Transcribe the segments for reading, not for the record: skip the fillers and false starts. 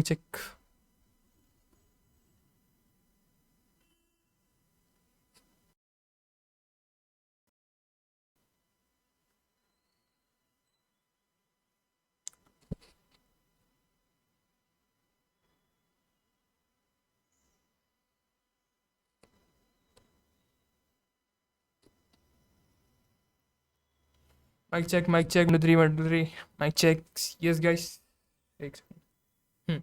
Check. Mic check 1 2 3 1 2 3 mic check. Yes guys. एक second.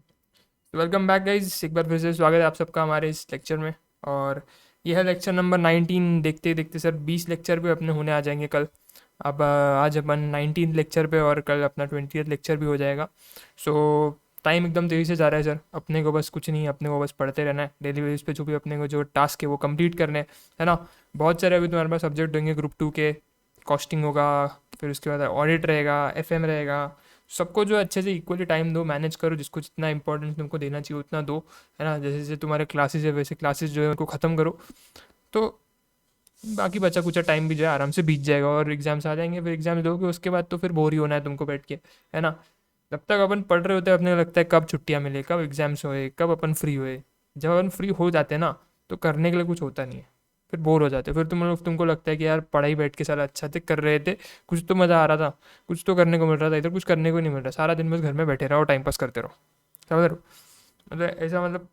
Welcome back guys, एक बार फिर से स्वागत है आप सबका हमारे इस लेक्चर में। और यह है लेक्चर नंबर 19। देखते देखते सर 20 लेक्चर भी अपने होने आ जाएंगे कल। अब आज अपन 19 लेक्चर पे और कल अपना 20th लेक्चर भी हो जाएगा। सो टाइम एकदम तेज़ी से जा रहा है सर। अपने को बस कुछ नहीं, अपने को बस पढ़ते रहना है। डेली बेसिस पे जो भी अपने को जो टास्क है वो कंप्लीट करने हैं, है ना। बहुत सारे अभी तुम्हारे पास सब्जेक्ट होंगे ग्रुप 2 के। कॉस्टिंग होगा, फिर उसके बाद ऑडिट रहेगा, एफएम रहेगा। सबको जो अच्छे से इक्वली टाइम दो, मैनेज करो, जिसको जितना इंपॉर्टेंस तुमको देना चाहिए उतना दो, है ना। जैसे जैसे तुम्हारे क्लासेस है वैसे क्लासेस जो है उनको ख़त्म करो, तो बाकी बचा कुछ टाइम भी जो है आराम से बीत जाएगा और एग्जाम्स आ जाएंगे। फिर एग्जाम्स दोगे उसके बाद तो फिर बोर ही होना है तुमको बैठ के, है ना। जब तक अपन पढ़ रहे होते हैं अपने को लगता है कब छुट्टियाँ मिले, कब एग्जाम्स होए, कब अपन फ्री हुए। जब अपन फ्री हो जाते हैं ना तो करने के लिए कुछ होता नहीं है। फिर बोर हो जाते हैं। फिर तुमको लगता है कि यार पढ़ाई बैठ के सारा अच्छा से कर रहे थे, कुछ तो मज़ा आ रहा था, कुछ तो करने को मिल रहा था। इधर कुछ करने को नहीं मिल रहा, सारा दिन बस घर में बैठे रहो, टाइम पास करते रहो। समझ रहे हो? मतलब ऐसा, मतलब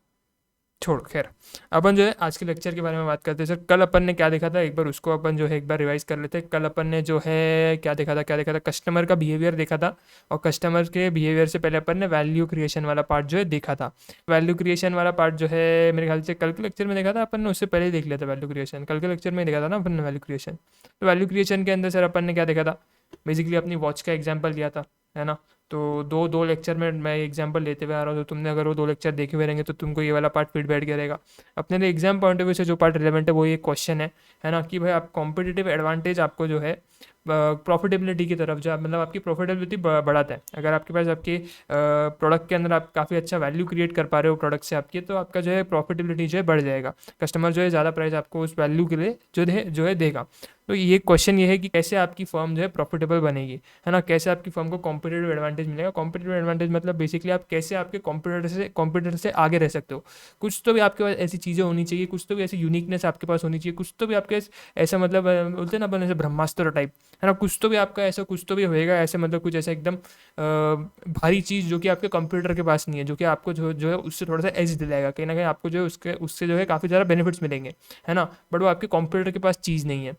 छोड़ो, खैर। अपन जो है आज के लेक्चर के बारे में बात करते हैं सर। कल अपन ने क्या देखा था एक बार उसको अपन जो है एक बार रिवाइज कर लेते हैं। कल अपन ने जो है क्या देखा था, कस्टमर का बिहेवियर देखा था। और कस्टमर के बिहेवियर से पहले अपन ने वैल्यू क्रिएशन वाला पार्ट जो है देखा था। वैल्यू क्रिएशन वाला पार्ट जो है मेरे ख्याल से कल के लेक्चर में देखा था अपन ने, उससे पहले ही देख लिया था वैल्यू क्रिएशन। कल के लेक्चर में ही देखा था ना अपन ने वैल्यू क्रिएशन। तो वैल्यू क्रिएशन के अंदर सर अपन ने क्या देखा था, बेसिकली अपनी वॉच का एग्जाम्पल लिया था, है ना। तो दो दो लेक्चर में मैं एग्जांपल लेते हुए आ रहा हूँ, तो तुमने अगर वो दो लेक्चर देखे हुए रहेंगे तो तुमको ये वाला पार्ट फिट बैठ गया रहेगा। अपने लिए एग्जाम पॉइंट ऑफ व्यू से जो पार्ट रिलेवेंट है वो ये क्वेश्चन है ना, कि भाई आप कॉम्पिटिटिव एडवांटेज आपको जो है प्रॉफिटेबिलिटी की तरफ जो मतलब आपकी प्रॉफिटेबिलिटी बढ़ाता है। अगर आपके पास आपके प्रोडक्ट के अंदर आप काफ़ी अच्छा वैल्यू क्रिएट कर पा रहे हो प्रोडक्ट से आपके, तो आपका जो है प्रॉफिटेबिलिटी जो है बढ़ जाएगा। कस्टमर जो है ज़्यादा प्राइस आपको उस वैल्यू के लिए जो है देगा। तो ये क्वेश्चन ये है कि कैसे आपकी फर्म जो है प्रॉफिटेबल बनेगी, है ना। कैसे आपकी फर्म को कॉम्पिटेटिव एडवांटेज मिलेगा। कॉम्पिटेटिव एडवांटेज मतलब बेसिकली आप कैसे आपके कॉम्पिटिटर से आगे रह सकते हो। कुछ तो भी आपके पास ऐसी चीज़ें होनी चाहिए, कुछ तो भी ऐसी यूनिकनेस आपके पास होनी चाहिए, कुछ तो भी आपके ऐसा मतलब बोलते हैं ना अपन ऐसे ब्रह्मास्त्र टाइप, है ना। कुछ तो भी आपका ऐसा कुछ तो भी होएगा ऐसे, मतलब कुछ ऐसा एकदम भारी चीज़ जो कि आपके कंप्यूटर के पास नहीं है, जो कि आपको जो है उससे थोड़ा सा एज दिलाएगा। कहीं ना कहीं आपको जो है उससे जो है काफ़ी ज़्यादा बेनिफिट्स मिलेंगे, है ना। बट वो आपके कंप्यूटर के पास चीज़ नहीं है।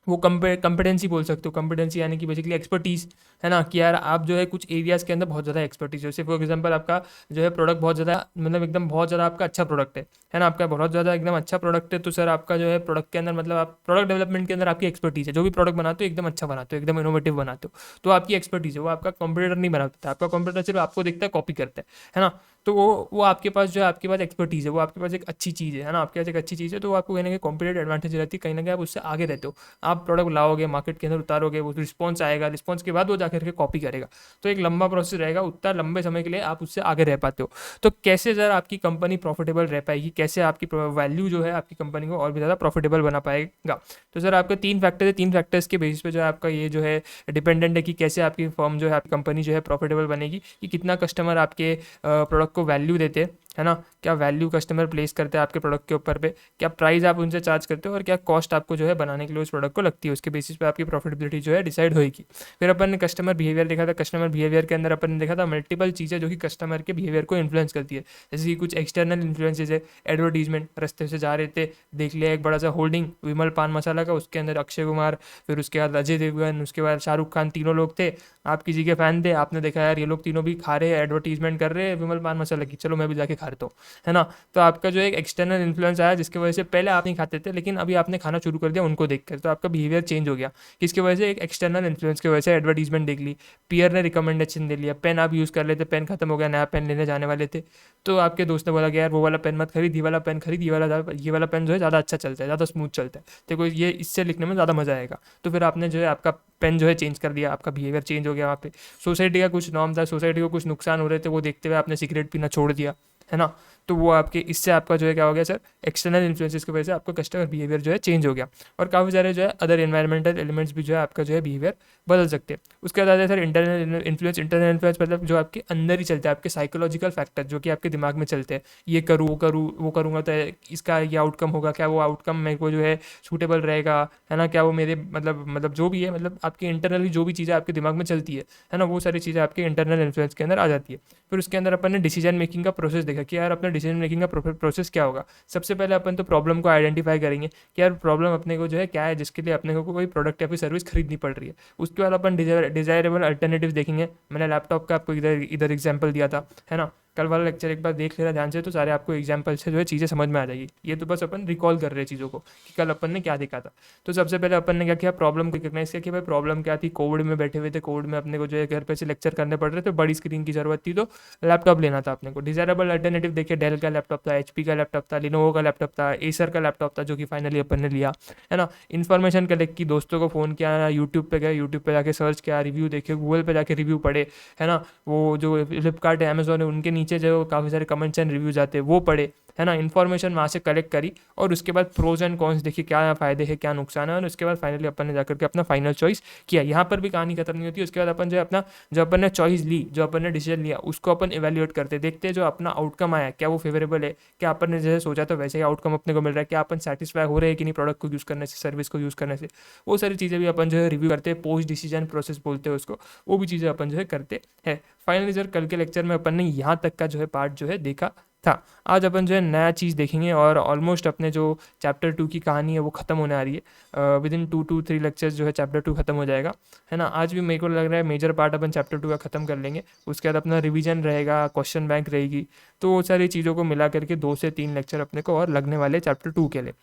वो कंपिटेंसी बोल सकते हो। कंपिटेंसी यानी कि बेसिकली एक्सपर्टीज़, है ना। कि यार आप जो है कुछ एरियाज़ के अंदर बहुत ज़्यादा एक्सपर्टीज है। जैसे फॉर एग्जांपल आपका जो है प्रोडक्ट बहुत ज़्यादा, मतलब एकदम बहुत ज़्यादा आपका अच्छा प्रोडक्ट है ना। आपका बहुत ज़्यादा एकदम अच्छा प्रोडक्ट है, तो सर आपका जो है प्रोडक्ट के अंदर मतलब आप प्रोडक्ट डेवलपमेंट के अंदर आपकी एक्सपर्टीज़ है। जो भी प्रोडक्ट बनाते हो एकदम अच्छा बनाते हो, एकदम इनोवेटिव बनाते हो, तो आपकी एक्सपर्टीज़ है। वो आपका कंप्यूटर नहीं बना पाता। आपका कंप्यूटर सिर्फ आपको देखता है, कॉपी करता है ना। तो वो आपके पास जो है आपके पास एक्सपर्टीज़ है, वो आपके पास एक अच्छी चीज़ है ना। आपके पास एक अच्छी चीज़ है, तो वो आपको कहीं ना कहीं कॉम्पिटेटिव एडवांटेज रहती है। कहीं ना कहीं आप उससे आगे रहते हो। आप प्रोडक्ट लाओगे, मार्केट के अंदर उतारोगे, वो रिस्पॉन्स आएगा, रिस्पॉन्स के बाद वो जाकर के कॉपी करेगा। तो एक लंबा प्रोसेस रहेगा, उतना लंबे समय के लिए आप उससे आगे रह पाते हो। तो कैसे सर आपकी कंपनी प्रॉफिटेबल रह पाएगी, कैसे आपकी वैल्यू जो है आपकी कंपनी को और भी ज़्यादा प्रॉफिटेबल बना पाएगा। तो सर आपके 3 फैक्टर है, 3 फैक्टर्स के बेसिस पे जो है आपका ये जो है डिपेंडेंट है कि कैसे आपकी फर्म जो है आपकी कंपनी जो है प्रॉफिटेबल बनेगी। कि कितना कस्टमर आपके प्रोडक्ट को वैल्यू देते हैं, है ना। क्या वैल्यू कस्टमर प्लेस करते हैं आपके प्रोडक्ट के ऊपर पे, क्या प्राइस आप उनसे चार्ज करते हो, और क्या कॉस्ट आपको जो है बनाने के लिए उस प्रोडक्ट को लगती है। उसके बेसिस पे आपकी प्रॉफिटेबिलिटी जो है डिसाइड होगी। फिर अपन ने कस्टमर बिहेवियर देखा था। कस्टमर बिहेवियर के अंदर अपन ने देखा था मल्टीपल चीज़ें जो कि कस्टमर के बिहेवियर को इन्फ्लुएंस करती है। जैसे कि कुछ एक्सटर्नल इन्फ्लुएंसेज है। एडवर्टीजमेंट, रास्ते से जा रहे थे, देख लिया एक बड़ा सा होल्डिंग विमल पान मसाला का, उसके अंदर अक्षय कुमार, फिर उसके बाद अजय देवगन, उसके बाद शाहरुख खान, तीनों लोग थे। आप किसी के फैन थे, आपने देखा यार ये लोग तीनों भी खा रहे हैं, एडवर्टीजमेंट कर रहे हैं विमल पान मसाला की, चलो मैं भी जाके खा लेता हूँ, है ना। तो आपका जो एक एक्सटर्नल इन्फ्लुएंस आया, जिसकी वजह से पहले आप नहीं खाते थे लेकिन अभी आपने खाना शुरू कर दिया उनको देखकर, तो आपका बिहेवियर चेंज हो गया। किसकी वजह से? एक एक्सटर्नल इन्फ्लुएंस की वजह से। एडवर्टीजमेंट देख ली, पीयर ने रिकमेंडेशन दे लिया, पेन आप यूज़ कर लेते, पेन खत्म हो गया, नया पेन लेने जाने वाले थे, तो आपके दोस्त ने बोला कि यार वो वाला पेन मत खरीद, ये वाला पेन खरीद, ये वाला पेन जो है ज़्यादा अच्छा चलता है, ज़्यादा स्मूथ चलता है, देखो ये इससे लिखने में ज़्यादा मज़ा आएगा। तो फिर आपने जो है आपका पेन जो है चेंज कर दिया, आपका बिहेवियर चेंज हो गया वहाँ पे। सोसाइटी का कुछ नॉर्म था, सोसाइटी को कुछ नुकसान हो रहे थे, वो देखते हुए आपने सिगरेट पीना छोड़ दिया, है ना। तो वो आपके इससे आपका जो है क्या हो गया सर, एक्सटर्नल इन्फ्लुएंसेस की वजह से आपका कस्टमर बिहेवियर जो है चेंज हो गया। और काफ़ी सारे जो है अदर एनवायरमेंटल एलिमेंट्स भी जो है आपका जो है बिहेवियर बदल सकते हैं। उसके बाद आता है sir internal influence. Internal influence मतलब जो आपके अंदर ही चलता है, आपके साइकोलॉजिकल फैक्टर जो कि आपके दिमाग में चलते हैं। ये करूँ वो करूँ, वो करूँगा तो इसका ये आउटकम होगा, क्या वो आउटकम मेरे को जो है सूटेबल रहेगा, है ना, क्या वो मेरे मतलब जो भी है, मतलब आपके इंटरनली जो भी चीज़ें आपके दिमाग में चलती है ना, वो सारी चीज़ें आपके इंटरनल इन्फ्लुएंस के अंदर आ जाती है। फिर उसके अंदर अपन ने डिसीजन मेकिंग का प्रोसेस देखा कि यार अपना डिसीजन मेकिंग का प्रोसेस क्या होगा। सबसे पहले अपन तो प्रॉब्लम को आइडेंटिफाई करेंगे कि यार प्रॉब्लम अपने को जो है क्या है, जिसके लिए अपने को कोई प्रोडक्ट या फिर सर्विस खरीदनी पड़ रही है। उसके बाद अपन डिजायरेबल अल्टरनेटिव देखेंगे। मैंने लैपटॉप का आपको इधर इधर एग्जाम्पल दिया था, है ना। कल वाला लेक्चर एक बार देख लेना ध्यान से, तो सारे आपको एग्जाम्पल से जो है चीज़ें समझ में आ जाएगी। ये तो बस अपन रिकॉल कर रहे हैं चीज़ों को कि कल अपन ने क्या देखा था। तो सबसे पहले अपन ने क्या किया, प्रॉब्लम को रिकग्नाइज किया कि भाई प्रॉब्लम क्या थी। कोविड में बैठे हुए थे, कोविड में अपने को जो है घर पे से लेक्चर करने पड़ रहे थे, बड़ी स्क्रीन की जरूरत थी, तो लैपटॉप लेना था अपने को। डिजायरेबल अल्टरनेटिव देखिए, डेल का लैपटॉप था, एचपी का लैपटॉप था, लिनोवो का लैपटॉप था, एसर का लैपटॉप था, जो कि फाइनली अपन ने लिया, है ना। इन्फॉर्मेशन कलेक्ट की, दोस्तों को फ़ोन किया, यूट्यूब पे गए, यूट्यूब पे जाके सर्च किया, रिव्यू देखे, गूगल पे जाके रिव्यू पढ़े, है ना। वो जो फ्लिपकार्ट है, अमेजोन है, उनके नीचे जो काफ़ी सारे कमेंट्स एंड रिव्यूज आते हैं वो पढ़े, है ना। इन्फॉर्मेशन वहाँ से कलेक्ट करी और उसके बाद प्रोज एंड कॉन्स देखिए, क्या फ़ायदे हैं क्या नुकसान है, और उसके बाद फाइनली अपन ने जाकर के अपना फाइनल चॉइस किया। यहाँ पर भी कहानी खत्म नहीं होती। उसके बाद अपन जो है अपना जो अपन ने चॉइस ली, जो अपन ने डिसीजन लिया, उसको अपन इवेल्युएट करते, देखते हैं जो अपना आउटकम आया क्या वो फेवरेबल है, क्या अपन ने जैसे सोचा था वैसे ही आउटकम अपने को मिल रहा है, क्या अपन सेटिस्फाई हो रहे हैं कि नहीं प्रोडक्ट को यूज़ करने से, सर्विस को यूज़ करने से। वो सारी चीज़ें भी अपन जो है रिव्यू करते हैं, पोस्ट डिसीजन प्रोसेस बोलते हैं उसको। वो भी चीज़ें अपन जो है करते हैं। फाइनली सर कल के लेक्चर में अपन ने यहाँ तक का जो है पार्ट जो है देखा था। आज अपन जो है नया चीज़ देखेंगे और ऑलमोस्ट अपने जो चैप्टर 2 की कहानी है वो ख़त्म होने आ रही है। विद इन 2 to 3 लेक्चर्स जो है चैप्टर 2 खत्म हो जाएगा, है ना। आज भी मेरे को लग रहा है मेजर पार्ट अपन चैप्टर 2 का ख़त्म कर लेंगे। उसके बाद अपना रिवीजन रहेगा, क्वेश्चन बैंक रहेगी। तो वो सारी चीज़ों को मिला करके 2 से 3 लेक्चर अपने को और लगने वाले चैप्टर 2 के लिए।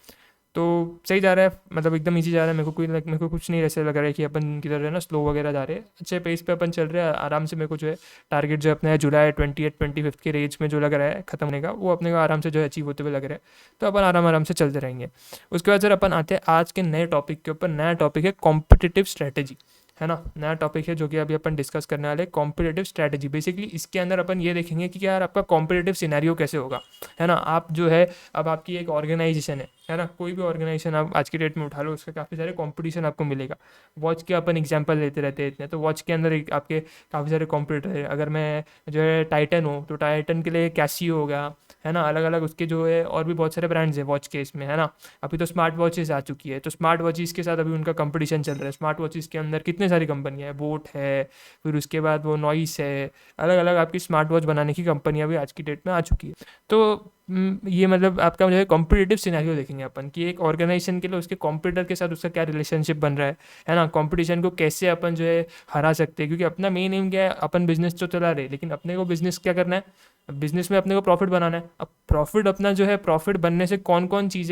तो सही जा रहा है, मतलब एकदम ईजी जा रहा है। मेरे को कुछ नहीं ऐसे लग रहा है कि अपन की तरह है ना स्लो वगैरह जा रहे हैं। अच्छे पेस पे अपन चल रहे हैं आराम से। मेरे को जो है टारगेट जो अपने जुलाई 28-25 के रेंज में जो लग रहा है खत्म होने का, वो अपने को आराम से जो है अचीव होते हुए लग रहा है। तो अपन आराम आराम से चलते रहेंगे। उसके बाद सर अपन आते हैं आज के नए टॉपिक के ऊपर। नया टॉपिक है कॉम्पिटिटिव स्ट्रैटेजी, है ना। नया टॉपिक है जो कि अभी अपन डिस्कस करने वाले, कॉम्पिटिटिव स्ट्रैटेजी। बेसिकली इसके अंदर अपन ये देखेंगे कि यार आपका कॉम्पिटिटिव सिनेरियो कैसे होगा, है ना। आप जो है अब आपकी एक ऑर्गेनाइजेशन है ना, कोई भी ऑर्गेनाइजेशन आप आज की डेट में उठा लो, उसका काफ़ी सारे कंपटीशन आपको मिलेगा। वॉच के अपन एग्जांपल लेते रहते हैं इतने, तो वॉच के अंदर एक आपके काफ़ी सारे कॉम्पिटिटर है। अगर मैं जो है टाइटन हूँ तो टाइटन के लिए कैसियो हो गया, है ना। अलग अलग उसके जो है और भी बहुत सारे ब्रांड्स है वॉच के इसमें, है ना। अभी तो स्मार्ट वॉचेस आ चुकी है, तो स्मार्ट वॉचेस के साथ अभी उनका कंपटीशन चल रहा है। स्मार्ट वॉचेस के अंदर कितने सारी कंपनियाँ है, बोट है, फिर उसके बाद वो नॉइस है। अलग अलग आपकी स्मार्ट वॉच बनाने की कंपनियाँ भी आज की डेट में आ चुकी है। तो ये मतलब आपका जो है कॉम्पिटिटिव सिनेरियो देखेंगे अपन कि एक ऑर्गेनाइजेशन के लिए उसके कॉम्पिटिटर के साथ उसका क्या रिलेशनशिप बन रहा है ना। कंपटीशन को कैसे अपन जो है हरा सकते हैं, क्योंकि अपना मेन एम क्या है, अपन बिजनेस तो चला रहे, लेकिन अपने को बिजनेस क्या करना है, बिजनेस में अपने को प्रॉफिट बनाना है। अब प्रॉफिट अपना जो है, प्रॉफिट बनने से कौन कौन सी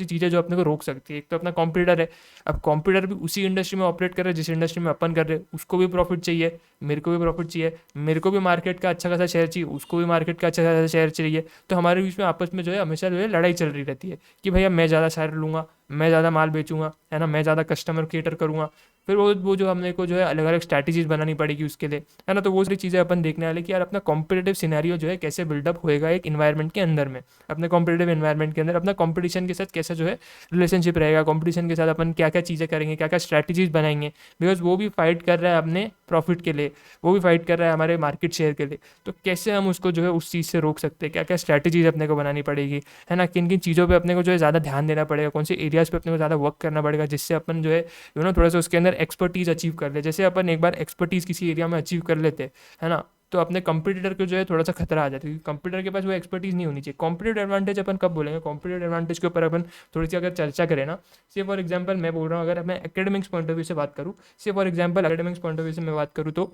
चीज़ें जो अपने को रोक सकती है। एक तो अपना कॉम्पिटिटर है। अब कॉम्पिटिटर भी उसी इंडस्ट्री में ऑपरेट कर रहे हैं जिस इंडस्ट्री में अपन कर रहे हैं। उसको भी प्रॉफिट चाहिए, मेरे को भी प्रॉफिट चाहिए, मेरे को भी मार्केट का अच्छा खासा शेयर चाहिए, उसको भी मार्केट का अच्छा खासा शेयर चाहिए। तो हमारे बीच में आपस में जो है हमेशा जो है लड़ाई चल रही रहती है कि भैया मैं ज़्यादा शेयर लूँगा, मैं ज़्यादा माल बेचूंगा, है ना, मैं ज़्यादा कस्टमर केटर करूँगा। फिर वो जो हमने को जो है अलग अलग स्ट्रैटेजीज बनानी पड़ेगी उसके लिए, है ना। तो वो सारी चीज़ें अपन देखने वाले कि यार अपना कॉम्पिटिटिव सिनेरियो जो है कैसे बिल्डअप होएगा एक इन्वायरमेंट के अंदर में। अपने कॉम्पिटिटिव इन्वायरमेंट के अंदर अपना कॉम्पिटिशन के साथ कैसा जो है रिलेशनशिप रहेगा, कॉम्पिटिशन के साथ अपन क्या क्या चीज़ें करेंगे, क्या क्या स्ट्रैटेजीज बनाएंगे। बिकॉज वो भी फाइट कर रहा है अपने प्रॉफिट के लिए, वो भी फाइट कर रहा है हमारे मार्केट शेयर के लिए। तो कैसे हम उसको जो है उस चीज़ से रोक सकते हैं, क्या क्या स्ट्रैटेजीज अपने को बनानी पड़ेगी, है ना। किन किन चीज़ों पे अपने को जो है ज़्यादा ध्यान देना पड़ेगा, कौन से एरियाज़ पे अपने को ज़्यादा वर्क करना पड़ेगा, जिससे अपन जो है थोड़ा सा उसके अंदर एक्सपर्टीज़ अचीव कर ले। जैसे अपन एक बार एक्सपर्टीज़ किसी एरिया में अचीव कर लेते है ना, तो अपने कंपटीटर को जो है थोड़ा सा खतरा आ जाता है, क्योंकि कंपटीटर के पास वो एक्सपर्टीज़ नहीं होनी चाहिए। कॉम्पिटिटिव एडवांटेज अपन कब बोलेंगे, कॉम्पिटिटिव एडवांटेज के ऊपर अपन थोड़ी सी अगर चर्चा करें ना, से फॉर एग्जांपल मैं बोल रहा हूँ, अगर मैं एकेडमिक्स पॉइंट ऑफ व्यू से बात करूँ, से for example academics point of view से मैं बात करूँ, तो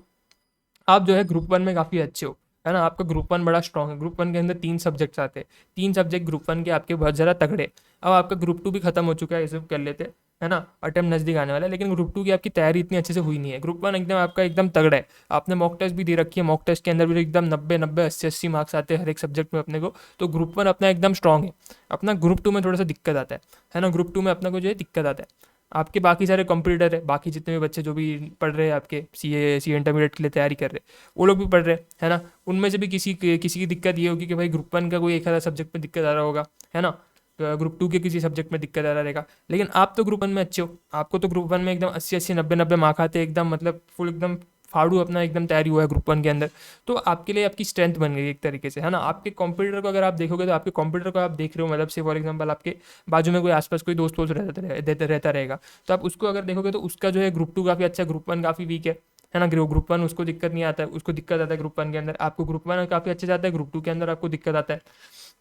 आप जो है ग्रुप 1 में काफ़ी अच्छे हो, है ना। आपका ग्रुप 1 बड़ा स्ट्रॉग है। ग्रुप 1 के अंदर 3 सब्जेक्ट्स आते हैं, 3 सब्जेक्ट ग्रुप 1 के आपके बहुत ज़्यादा तगड़े। अब आपका ग्रुप 2 भी खत्म हो चुका है, ये सब कर लेते, है ना, अटेम्प्ट नज़दीक आने वाला है, लेकिन ग्रुप 2 की आपकी तैयारी इतनी अच्छे से हुई नहीं है। ग्रुप 1 एकदम आपका एकदम तगड़ा है। आपने मॉक टेस्ट भी दे रखी है, मॉक टेस्ट के अंदर भी एकदम 90-90, 80-80 मार्क्स आते हैं हर एक सब्जेक्ट में अपने को। तो ग्रुप 1 अपना एकदम स्ट्रॉग है। अपना ग्रुप 2 में थोड़ा सा दिक्कत आता है ना। ग्रुप 2 में अपना को जो है दिक्कत आता है। आपके बाकी सारे कंप्यूटर है, बाकी जितने भी बच्चे जो भी पढ़ रहे हैं आपके सी इंटरमीडिएट के लिए तैयारी कर रहे हैं, वो लोग भी पढ़ रहे हैं, है ना। उनमें से भी किसी की दिक्कत ये होगी कि भाई ग्रुप वन का कोई एक आधा सब्जेक्ट में दिक्कत आ रहा होगा, है ना। ग्रुप टू के किसी सब्जेक्ट में दिक्कत आ रहा रहेगा। लेकिन आप तो ग्रुप वन में अच्छे हो, आपको तो ग्रुप वन में एकदम 80-80 90-90 मार्क आते हैं, एकदम मतलब फुल एकदम फाड़ू अपना एकदम तैयारी हुआ है ग्रुप वन के अंदर। तो आपके लिए आपकी स्ट्रेंथ बन गई एक तरीके से, है ना। आपके कंप्यूटर को अगर आप देखोगे तो आपके कंप्यूटर को आप देख रहे हो, मतलब से फॉर एग्जांपल आपके बाजू में कोई आसपास कोई दोस्त वोस्त रहता रहेगा, तो आप उसको अगर देखोगे तो उसका जो है ग्रुप टू काफ़ी अच्छा, ग्रुप वन काफ़ी वीक है ना। ग्रुप वन उसको दिक्कत नहीं आता है, उसको दिक्कत आता है ग्रुप वन के अंदर, आपको ग्रुप वन काफ़ी अच्छे जाता है, ग्रुप टू के अंदर आपको दिक्कत आता है।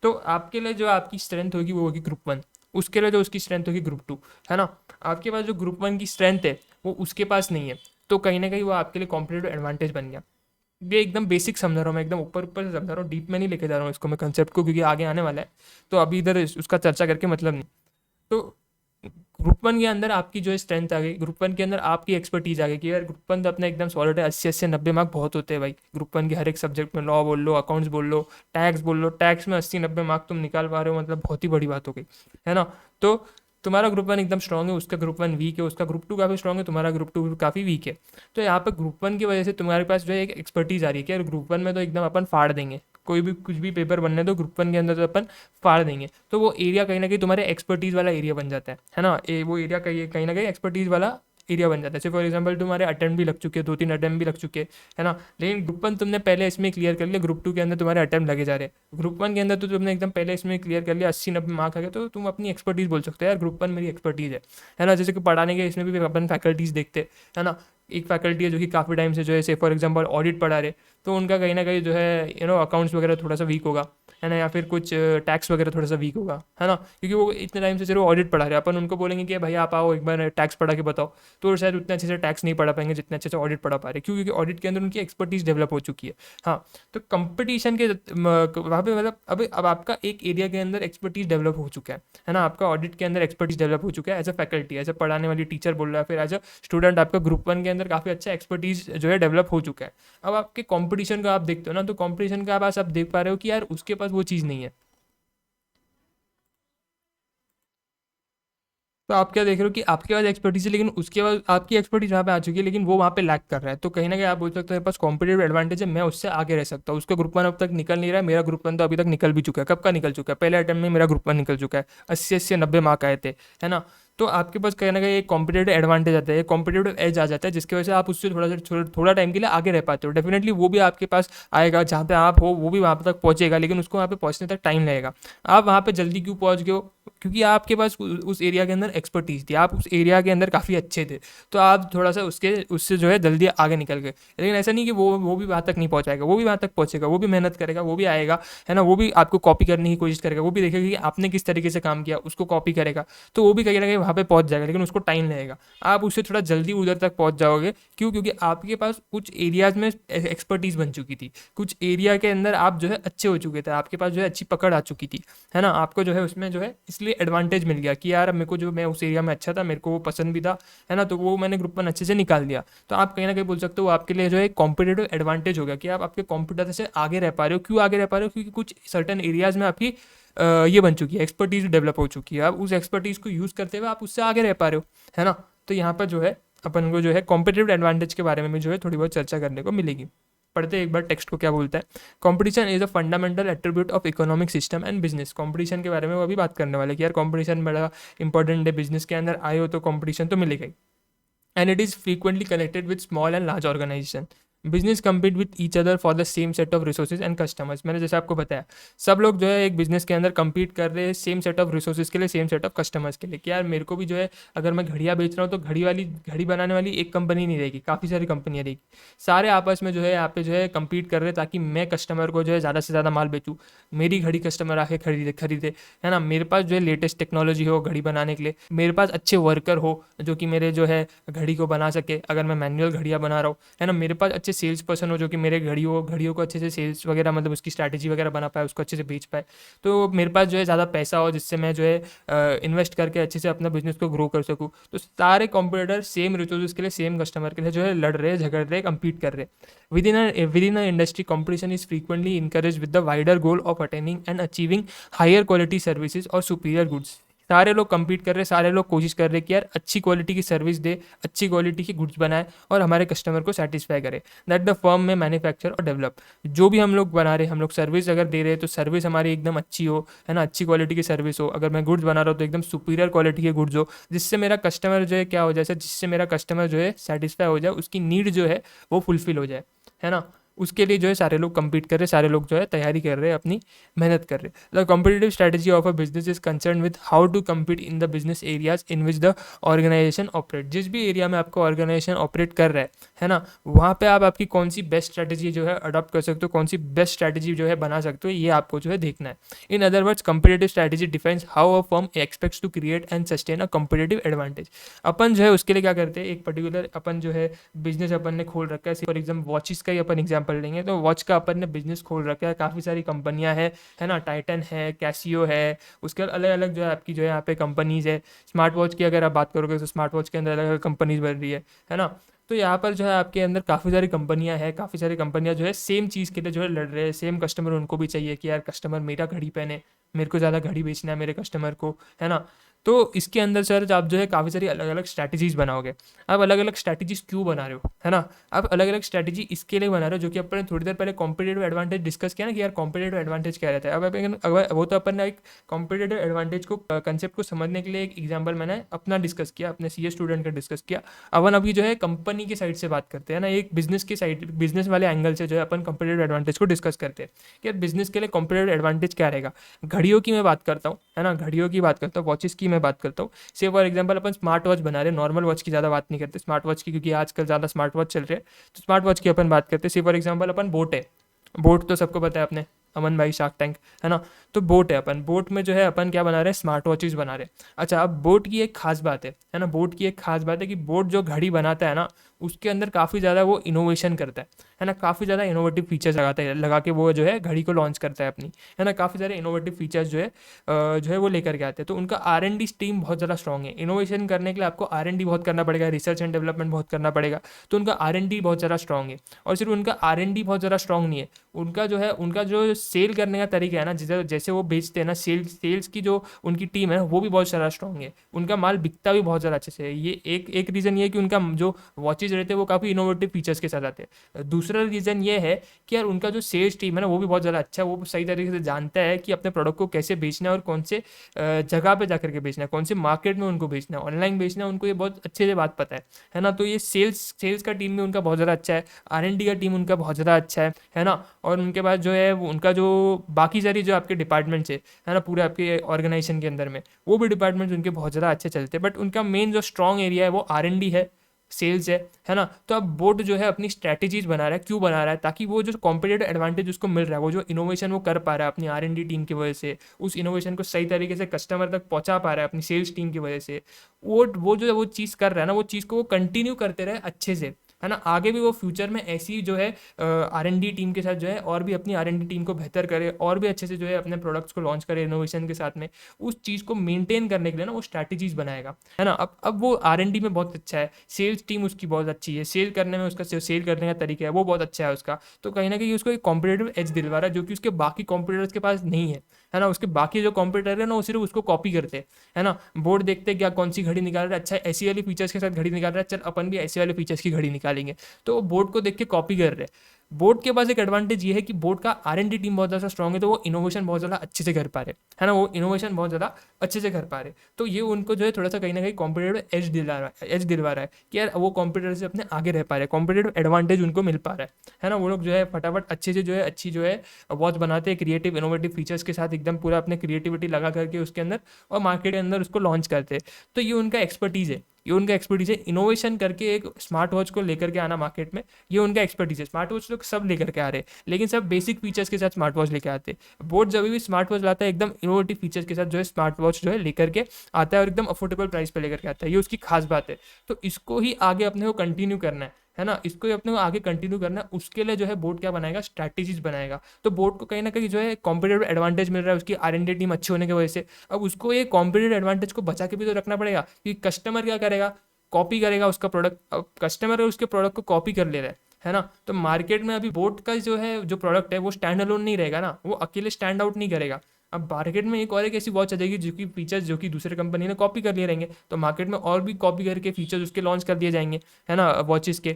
तो आपके लिए जो आपकी स्ट्रेंथ होगी वो होगी ग्रुप वन, उसके लिए जो उसकी स्ट्रेंथ होगी ग्रुप टू, है ना। आपके पास जो ग्रुप वन की स्ट्रेंथ है वो उसके पास नहीं है, तो कहीं ना कहीं वो आपके लिए कॉम्पिटेटिव एडवांटेज बन गया। ये एकदम बेसिक समझा रहा हूँ मैं, एकदम ऊपर ऊपर से समझा रहा हूँ, डीप में नहीं लेके जा रहा हूँ इसको मैं कंसेप्ट को, क्योंकि आगे आने वाला है। तो अभी इधर उसका चर्चा करके मतलब नहीं। तो ग्रुप वन के अंदर आपकी जो है स्ट्रेंथ आ गई, ग्रुप वन के अंदर आपकी एक्सपर्टीज आ गई कि यार ग्रुप वन तो अपना एकदम सॉलिड है, 80-80 90 मार्क बहुत होते हैं भाई ग्रुप वन के हर एक सब्जेक्ट में। लॉ बोल लो, अकाउंट्स बोल लो, टैक्स बोल लो, टैक्स में 80-90 मार्क तुम निकाल पा रहे हो, मतलब बहुत ही बड़ी बात हो गई, है ना। तो तुम्हारा ग्रुप वन एकदम स्ट्रांग है, उसका ग्रुप वन वीक है, उसका ग्रुप टू काफ़ी स्ट्रांग है, तुम्हारा ग्रुप टू काफ़ी वीक है। तो यहाँ पर ग्रुप वन की वजह से तुम्हारे पास जो है एक एक्सपर्टीज आ रही है कि यार ग्रुप वन में तो एकदम अपन फाड़ देंगे, कोई भी कुछ भी पेपर बनने दो ग्रुप वन के अंदर तो अपन फाड़ देंगे। तो वो एरिया कहीं ना कहीं तुम्हारे एक्सपर्टीज़ वाला एरिया बन जाता है ना। वो एरिया कहीं ना कहीं एक्सपर्टीज़ वाला एरिया बन जाता है। जैसे फॉर एग्जांपल तुम्हारे अटेम्प्ट भी लग चुके हैं, 2-3 अटेम्प्ट भी लग चुके हैं, है ना। लेकिन ग्रुप वन तुमने पहले इसमें क्लियर कर लिया, ग्रुप टू के अंदर तुम्हारे अटेम्प्ट लगे जा रहे हैं। ग्रुप वन के अंदर तो तुमने एकदम पहले इसमें क्लियर कर लिया, 80-90 मार्क आ गए, तो तुम अपनी एक्सपर्टीज़ बोल सकते हो यार ग्रुप वन मेरी एक्सपर्टीज़ है ना। जैसे कि पढ़ाने के इसमें भी अपन फैकल्टीज़ देखते हैं ना। एक फैकल्टी है जो कि काफ़ी टाइम से जो है, से फॉर एग्जांपल ऑडिट पढ़ा रहे, तो उनका कहीं ना कहीं जो है अकाउंट्स वगैरह थोड़ा सा वीक होगा, है ना, या फिर कुछ टैक्स वगैरह थोड़ा सा वीक होगा, है ना, क्योंकि वो इतने टाइम से सिर्फ ऑडिट पढ़ा रहे हैं। अपन उनको बोलेंगे कि भाई आप आओ एक बार टैक्स पढ़ा के बताओ, तो शायद उतने अच्छे से टैक्स नहीं पढ़ा पाएंगे जितने अच्छे से ऑडिट पढ़ा पा रहे, क्योंकि ऑडिट के अंदर उनकी एक्सपर्टीज डेवलप हो चुकी है। हाँ, तो कंपटीशन के वहाँ पे मतलब अब आपका एक एरिया के अंदर एक्सपर्टीज डेवलप हो चुका है ना। आपका ऑडिट के अंदर एक्सपर्टीज डेवलप हो चुका है, as a faculty, as a पढ़ाने वाली टीचर बोल रहा है, फिर एज अ स्टूडेंट आपका ग्रुप वन के अंदर काफ़ी अच्छा एक्सपर्टीज जो है डेवलप हो चुका है। अब आपके कंपटीशन का आप देखते हो ना, तो कंपटीशन का पास आप देख पा रहे हो कि यार उसके पास वो चीज़ नहीं है। तो आप क्या देख रहे हो कि आपके पास एक्सपर्टीज है, लेकिन उसके बाद आपकी एक्सपर्टीज वहाँ पे आ चुकी है, लेकिन वो वहाँ पे लैक कर रहा है। तो कहीं ना कहीं आप बोल सकते हो मेरे पास कॉम्पिटेटिव एडवांटेज है, मैं उससे आगे रह सकता हूँ। उसका ग्रुप वन अब तक निकल नहीं रहा है, मेरा ग्रुप वन तो अभी तक निकल भी चुका है। कब का निकल चुका है? पहले अटेम्प्ट में मेरा ग्रुप वन निकल चुका है, 80-80 90 मार्क आए थे, है ना। तो आपके पास कहीं ना कहीं एक कॉम्पिटेटिव एडवांटेज आता है, एक कॉम्पिटेटिव एज आ जाता है, जिसकी वजह से आप उससे थोड़ा टाइम के लिए आगे रह पाते हो। डेफिनेटली वो भी आपके पास आएगा, जहाँ पे आप हो वो भी वहाँ तक पहुँचेगा, लेकिन उसको वहाँ पे पहुँचने तक टाइम लगेगा। आप वहाँ पे जल्दी क्यों पहुँच गए हो? क्योंकि आपके पास उस एरिया के अंदर एक्सपर्टीज थी, आप उस एरिया के अंदर काफ़ी अच्छे थे, तो आप थोड़ा सा उससे जो है जल्दी आगे निकल गए। लेकिन ऐसा नहीं कि वो भी वहाँ तक नहीं पहुँचाएगा, वो भी वहाँ तक पहुँचेगा, वो भी मेहनत करेगा, वो भी आएगा, है ना। वो भी आपको कॉपी करने की कोशिश करेगा, वो भी देखेगा कि आपने किस तरीके से काम किया, उसको कॉपी करेगा, तो वो भी कहीं ना कहीं वहाँ पे पहुँच जाएगा, लेकिन उसको टाइम लगेगा। आप उससे थोड़ा जल्दी उधर तक पहुँच जाओगे। क्यों? क्योंकि आपके पास कुछ एरियाज में एक्सपर्टीज बन चुकी थी, कुछ एरिया के अंदर आप जो है अच्छे हो चुके थे, आपके पास जो है अच्छी पकड़ आ चुकी थी, है ना। आपको जो है उसमें जो है इसलिए एडवांटेज मिल गया कि यार अब मेरे को जो, मैं उस एरिया में अच्छा था, मेरे को वो पसंद भी था, है ना, तो वो मैंने ग्रुप वन अच्छे से निकाल दिया। तो आप कहीं ना कहीं बोल सकते हो आपके लिए जो है कॉम्पिटेटिव एडवांटेज हो गया कि आप आपके कॉम्पिटिटर से आगे रह पा रहे हो। क्यों आगे रह पा रहे हो? क्योंकि कुछ सर्टन एरियाज में आपकी ये बन चुकी है, एक्सपर्टीज डेवलप हो चुकी है। आप उस एक्सपर्टीज को यूज़ करते हुए आप उससे आगे रह पा रहे हो, है ना। तो यहाँ पर जो है अपन को जो है कॉम्पिटेटिव एडवांटेज के बारे में भी जो है थोड़ी बहुत चर्चा करने को मिलेगी। पढ़ते एक बार टेक्स्ट को क्या बोलता है। Competition is a fundamental attribute of economic system and business. Competition के बारे में वो अभी बात करने वाले कि यार कंपटीशन बड़ा इंपॉर्टेंट है, बिजनेस के अंदर आए हो तो कंपटीशन तो मिलेगा ही। And it is frequently connected with small and large organisation. Business compete with each other for the same set of resources and customers. मैंने जैसे आपको बताया, सब लोग जो है एक बिजनेस के अंदर कम्पीट कर रहे हैं सेम सेट ऑफ रिसोर्सेज के लिए, सेम सेट ऑफ कस्टमर्स के लिए, कि यार मेरे को भी जो है, अगर मैं घड़ियाँ बेच रहा हूँ तो घड़ी बनाने वाली एक कंपनी नहीं रहेगी, काफ़ी सारी कंपनियाँ रहेगी। सारे आपस में जो है यहाँ पे जो है कम्पीट कर रहे हैं, ताकि मैं कस्टमर को जो है ज़्यादा से ज़्यादा माल बेचूँ, मेरी घड़ी कस्टमर आके खरीदे, है ना। मेरे पास जो है लेटेस्ट टेक्नोलॉजी हो घड़ी बनाने के लिए, मेरे पास अच्छे वर्कर हो जो कि मेरे जो है घड़ी को बना सके, अगर मैं मैनुअल घड़ियाँ बना रहा हूँ, है ना। मेरे पास अच्छे सेल्स पर्सन हो जो कि मेरे घड़ियों को अच्छे से सेल्स वगैरह, मतलब उसकी स्ट्रैटेजी वगैरह बना पाए, उसको अच्छे से बेच पाए। तो मेरे पास जो है ज़्यादा पैसा हो जिससे मैं जो है इन्वेस्ट करके अच्छे से अपना बिजनेस को ग्रो कर सकूँ। तो सारे कॉम्पिटिटर सेम रिसोर्सेज के लिए, सेम कस्टमर के लिए जो है लड़ रहे, झगड़ रहे, कम्पीट कर रहे। Within a industry competition is frequently encourage with the wider goal of attaining and achieving higher quality services और सुपीरियर गुड्स। सारे लोग compete कर रहे हैं, सारे लोग कोशिश कर रहे हैं कि यार अच्छी क्वालिटी की सर्विस दे, अच्छी क्वालिटी की गुड्स बनाए और हमारे कस्टमर को सेटिस्फाई करे। दैट द फर्म में मैन्युफैक्चर और डेवलप, जो भी हम लोग बना रहे हैं, हम लोग सर्विस अगर दे रहे हैं तो सर्विस हमारी एकदम अच्छी हो, है ना, अच्छी क्वालिटी की सर्विस हो। अगर मैं गुड्स बना रहा हूँ तो एकदम सुपीरियर क्वालिटी के गुड्स हो, जिससे मेरा कस्टमर जो है क्या हो जाए, जिससे मेरा कस्टमर जो है सेटिस्फाई हो जाए, उसकी नीड जो है वो फुलफिल हो जाए, है ना। उसके लिए जो है सारे लोग compete कर रहे हैं, सारे लोग जो है तैयारी कर रहे हैं, अपनी मेहनत कर रहे हैं। The competitive strategy of a business is concern with how to compete in the business areas in which the organisation operate. जिस भी एरिया में आपका ऑर्गेनाइजेशन ऑपरेट कर रहा है ना, वहाँ पे आप आपकी कौन सी बेस्ट स्ट्रेटेजी जो है अडॉप्ट कर सकते हो, कौन सी बेस्ट स्ट्रेटेजी जो है बना सकते हो, ये आपको जो है देखना है। In other words, competitive strategy defines how a firm expects to create and sustain a competitive advantage. अपन जो है उसके लिए क्या करते हैं, एक पर्टिकुलर अपन जो है बिजनेस अपन ने खोल रखा है। फॉर एग्जाम्पल वॉचेस का ही अपन एग्जाम्पल लेंगे, तो वॉच का अपन ने बिजनेस खोल रखा है, काफ़ी सारी कंपनियां है ना, टाइटन है, कैसियो है, उसके अलग अलग जो है आपकी जो है यहाँ पे कंपनीज है। स्मार्ट वॉच की अगर आप बात करोगे तो स्मार्ट वॉच के अंदर अलग अलग कंपनीज बन रही है ना। तो यहाँ पर जो है आपके अंदर काफ़ी सारी कंपनियां हैं, काफ़ी सारी कंपनियां जो है सेम चीज़ के लिए जो है लड़ रहे हैं। सेम कस्टमर उनको भी चाहिए कि यार कस्टमर मेरा घड़ी पहने, मेरे को ज़्यादा घड़ी बेचना है मेरे कस्टमर को, है ना। तो इसके अंदर सर आप जो है काफ़ी सारी अलग अलग स्ट्रैटेजीज बनाओगे। आप अलग अलग स्ट्रैटेजीज क्यों बना रहे हो, है ना। आप अलग अलग स्ट्रैटेजी इसके लिए बना रहे हो, जो कि अपन ने थोड़ी देर पहले कॉम्पिटेटिव एडवांटेज डिस्कस किया ना, कि यार कॉम्पिटेटिव एडवांटेज क्या रहता है। अब अगर वो तो अपन ने एक कॉम्पिटेटिव एडवांटेज को कंसेप्ट को समझने के लिए एक एग्जाम्पल मैंने अपना डिस्कस किया, अपने सीए स्टूडेंट का डिस्कस किया। अपन अभी जो है कंपनी की साइड से बात करते हैं ना, एक बिजनेस की साइड, बिजनेस वाले एंगल से जो है अपन कॉम्पिटेटिव एडवांटेज को डिस्कस करते हैं कि यार बिजनेस के लिए कॉम्पिटेटिव एडवांटेज क्या रहेगा। घड़ियों की मैं बात करता हूँ, है ना, घड़ियों की बात करता हूँ, वॉचेस की मैं बात करता हूँ। से for example upon smart watch बना रहे हैं, नॉर्मल वॉच की ज़्यादा बात नहीं करते, स्मार्ट वॉच की, क्योंकि आजकल ज़्यादा स्मार्ट वॉच चल रहे हैं, तो स्मार्ट वॉच की अपन बात करते हैं। से फॉर एग्जाम्पल अपन बोट है, बोट तो सबको पता है अपने अमन भाई, शार्क टैंक, है ना। तो बोट है, अपन बोट में जो है अपन क्या बना रहे हैं, स्मार्ट वॉचेस बना रहे हैं। अच्छा, अब बोट की एक खास बात है ना, बोट की एक खास बात है कि बोट जो घड़ी बनाता है ना, उसके अंदर काफ़ी ज़्यादा वो इनोवेशन करता है ना, काफ़ी ज़्यादा इनोवेटिव फीचर्स लगाता है, लगा के वो जो है घड़ी को लॉन्च करता है अपनी, है ना। काफ़ी सारे इनोवेटिव फीचर्स जो है वो लेकर के आते हैं। तो उनका R&D टीम बहुत ज़्यादा स्ट्रॉग है। इनोवेशन करने के लिए आपको R&D बहुत करना पड़ेगा, रिसर्च एंड डेवलपमेंट बहुत करना पड़ेगा। तो उनका R&D बहुत ज़्यादा स्ट्रॉग है। और सिर्फ उनका R&D बहुत ज़्यादा स्ट्रॉग नहीं है, उनका जो है, उनका जो सेल करने का तरीका है ना, जैसे जैसे वो बेचते हैं ना, सेल्स की जो उनकी टीम है वो भी बहुत ज़्यादा स्ट्रॉग है। उनका माल बिकता भी बहुत ज़्यादा अच्छे से है। ये एक रीज़न ये है कि उनका जो वॉचेज रहते हैं वो काफ़ी इनोवेटिव फीचर्स के साथ आते हैं। दूसरा रीज़न ये है कि यार उनका जो सेल्स टीम है ना वो भी बहुत ज़्यादा अच्छा है। वो सही तरीके से जानता है कि अपने प्रोडक्ट को कैसे बेचना है और कौन से जगह पे जाकर के बेचना है, कौन से मार्केट में उनको बेचना है, ऑनलाइन बेचना है, उनको ये बहुत अच्छे से बात पता है ना। तो ये सेल्स का टीम भी उनका बहुत ज़्यादा अच्छा है, R&D का टीम उनका बहुत ज़्यादा अच्छा है ना। और उनके बाद जो है उनका जो बाकी सारी जो आपके डिपार्टमेंट्स है ना, पूरे आपके ऑर्गेनाइजेशन के अंदर में, वो भी डिपार्टमेंट्स उनके बहुत ज़्यादा अच्छे चलते हैं। बट उनका मेन जो स्ट्रॉन्ग एरिया है वो R&D सेल्स है ना। तो अब बोट जो है अपनी स्ट्रैटेजीज बना रहा है, क्यों बना रहा है, ताकि वो जो कॉम्पिटेटिव एडवांटेज उसको मिल रहा है, वो जो इनोवेशन वो कर पा रहा है अपनी R&D टीम की वजह से, उस इनोवेशन को सही तरीके से कस्टमर तक पहुंचा पा रहा है अपनी सेल्स टीम की वजह से, वो जो है वो चीज़ कर रहा है ना, वो चीज़ को वो कंटिन्यू करते रहे अच्छे से, है ना। आगे भी वो फ्यूचर में ऐसी जो है R&D टीम के साथ जो है और भी अपनी R&D टीम को बेहतर करे, और भी अच्छे से जो है अपने प्रोडक्ट्स को लॉन्च करे इनोवेशन के साथ में। उस चीज़ को मेंटेन करने के लिए ना वो स्ट्रैटेजीज बनाएगा, है ना। अब वो R&D में बहुत अच्छा है, सेल्स टीम उसकी बहुत अच्छी है, सेल करने में उसका सेल करने का तरीका है वो बहुत अच्छा है उसका। तो कहीं ना कहीं उसको एक कॉम्पिटेटिव एज दिलवा रहा है, जो कि उसके बाकी कॉम्पिटिटर्स के पास नहीं है ना। उसके बाकी जो कॉम्पिटिटर है ना वो सिर्फ उसको कॉपी करते हैं, है ना। बोर्ड देखते हैं क्या कौन सी घड़ी निकाल रहा है, अच्छा ऐसी वाली फीचर्स के साथ घड़ी निकाल रहा है, चल अपन भी ऐसे वाले फीचर्स की घड़ी निकालेंगे। तो बोर्ड को देख के कॉपी कर रहे हैं। बोर्ड के पास एक एडवांटेज ये है कि बोर्ड का R&D टीम बहुत ज़्यादा स्ट्रॉग है, तो वो इनोवेशन बहुत ज़्यादा अच्छे से कर पा रहे, है ना, वो इनोवेशन बहुत ज़्यादा अच्छे से कर पा रहे। तो ये उनको जो है थोड़ा सा कहीं ना कहीं कॉम्पिटेटिव एज दिलवा रहा है कि यार वो कॉम्पिटिटर से अपने आगे रह पा रहे हैं, कॉम्पिटेटिव एडवांटेज उनको मिल पा रहा है ना। वो लोग जो है फटाफट अच्छे से जो है अच्छी जो है वॉच बनाते हैं, क्रिएटिव इनोवेटिव फीचर्स के साथ एकदम पूरा अपने क्रिएटिविटी लगा करके उसके अंदर, और मार्केट के अंदर उसको लॉन्च करते हैं। तो ये उनका एक्सपर्टीज़ है, ये उनका एक्सपर्टीज है। इनोवेशन करके एक स्मार्ट वॉच को लेकर के आना मार्केट में, ये उनका एक्सपर्टीज है। स्मार्ट वॉच लोग सब लेकर के आ रहे हैं, लेकिन सब बेसिक फीचर्स के साथ स्मार्ट वॉच लेकर आते हैं। बोट जब भी स्मार्ट वॉच लाता है एकदम इनोवेटिव फीचर्स के साथ जो है स्मार्ट वॉच जो है लेकर के आता है, और एकदम अफोर्डेबल प्राइस पे लेकर के आता है। ये उसकी खास बात है। तो इसको ही आगे अपने को कंटिन्यू करना है ना, इसको ही अपने को आगे कंटिन्यू करना है। उसके लिए जो है बोर्ड क्या बनाएगा, स्ट्रैटेजीज बनाएगा। तो बोर्ड को कहीं ना कहीं जो है कॉम्पिटेटिव एडवांटेज मिल रहा है उसकी R&D टीम अच्छी होने की वजह से। अब उसको ये कॉम्पिटेटिव एडवांटेज को बचा के भी तो रखना पड़ेगा, कि कस्टमर क्या करेगा, कॉपी करेगा उसका प्रोडक्ट। अब कस्टमर उसके प्रोडक्ट को कॉपी कर ले रहा है ना। तो मार्केट में अभी बोट का जो है जो प्रोडक्ट है वो स्टैंड अलोन नहीं रहेगा ना, वो अकेले स्टैंड आउट नहीं करेगा। अब मार्केट में एक ऐसी वॉच आ जाएगी जो कि फीचर्स जो कि दूसरे कंपनी ने कॉपी कर लिए रहेंगे, तो मार्केट में और भी कॉपी करके फीचर्स उसके लॉन्च कर दिए जाएंगे, है ना, वॉचेस के।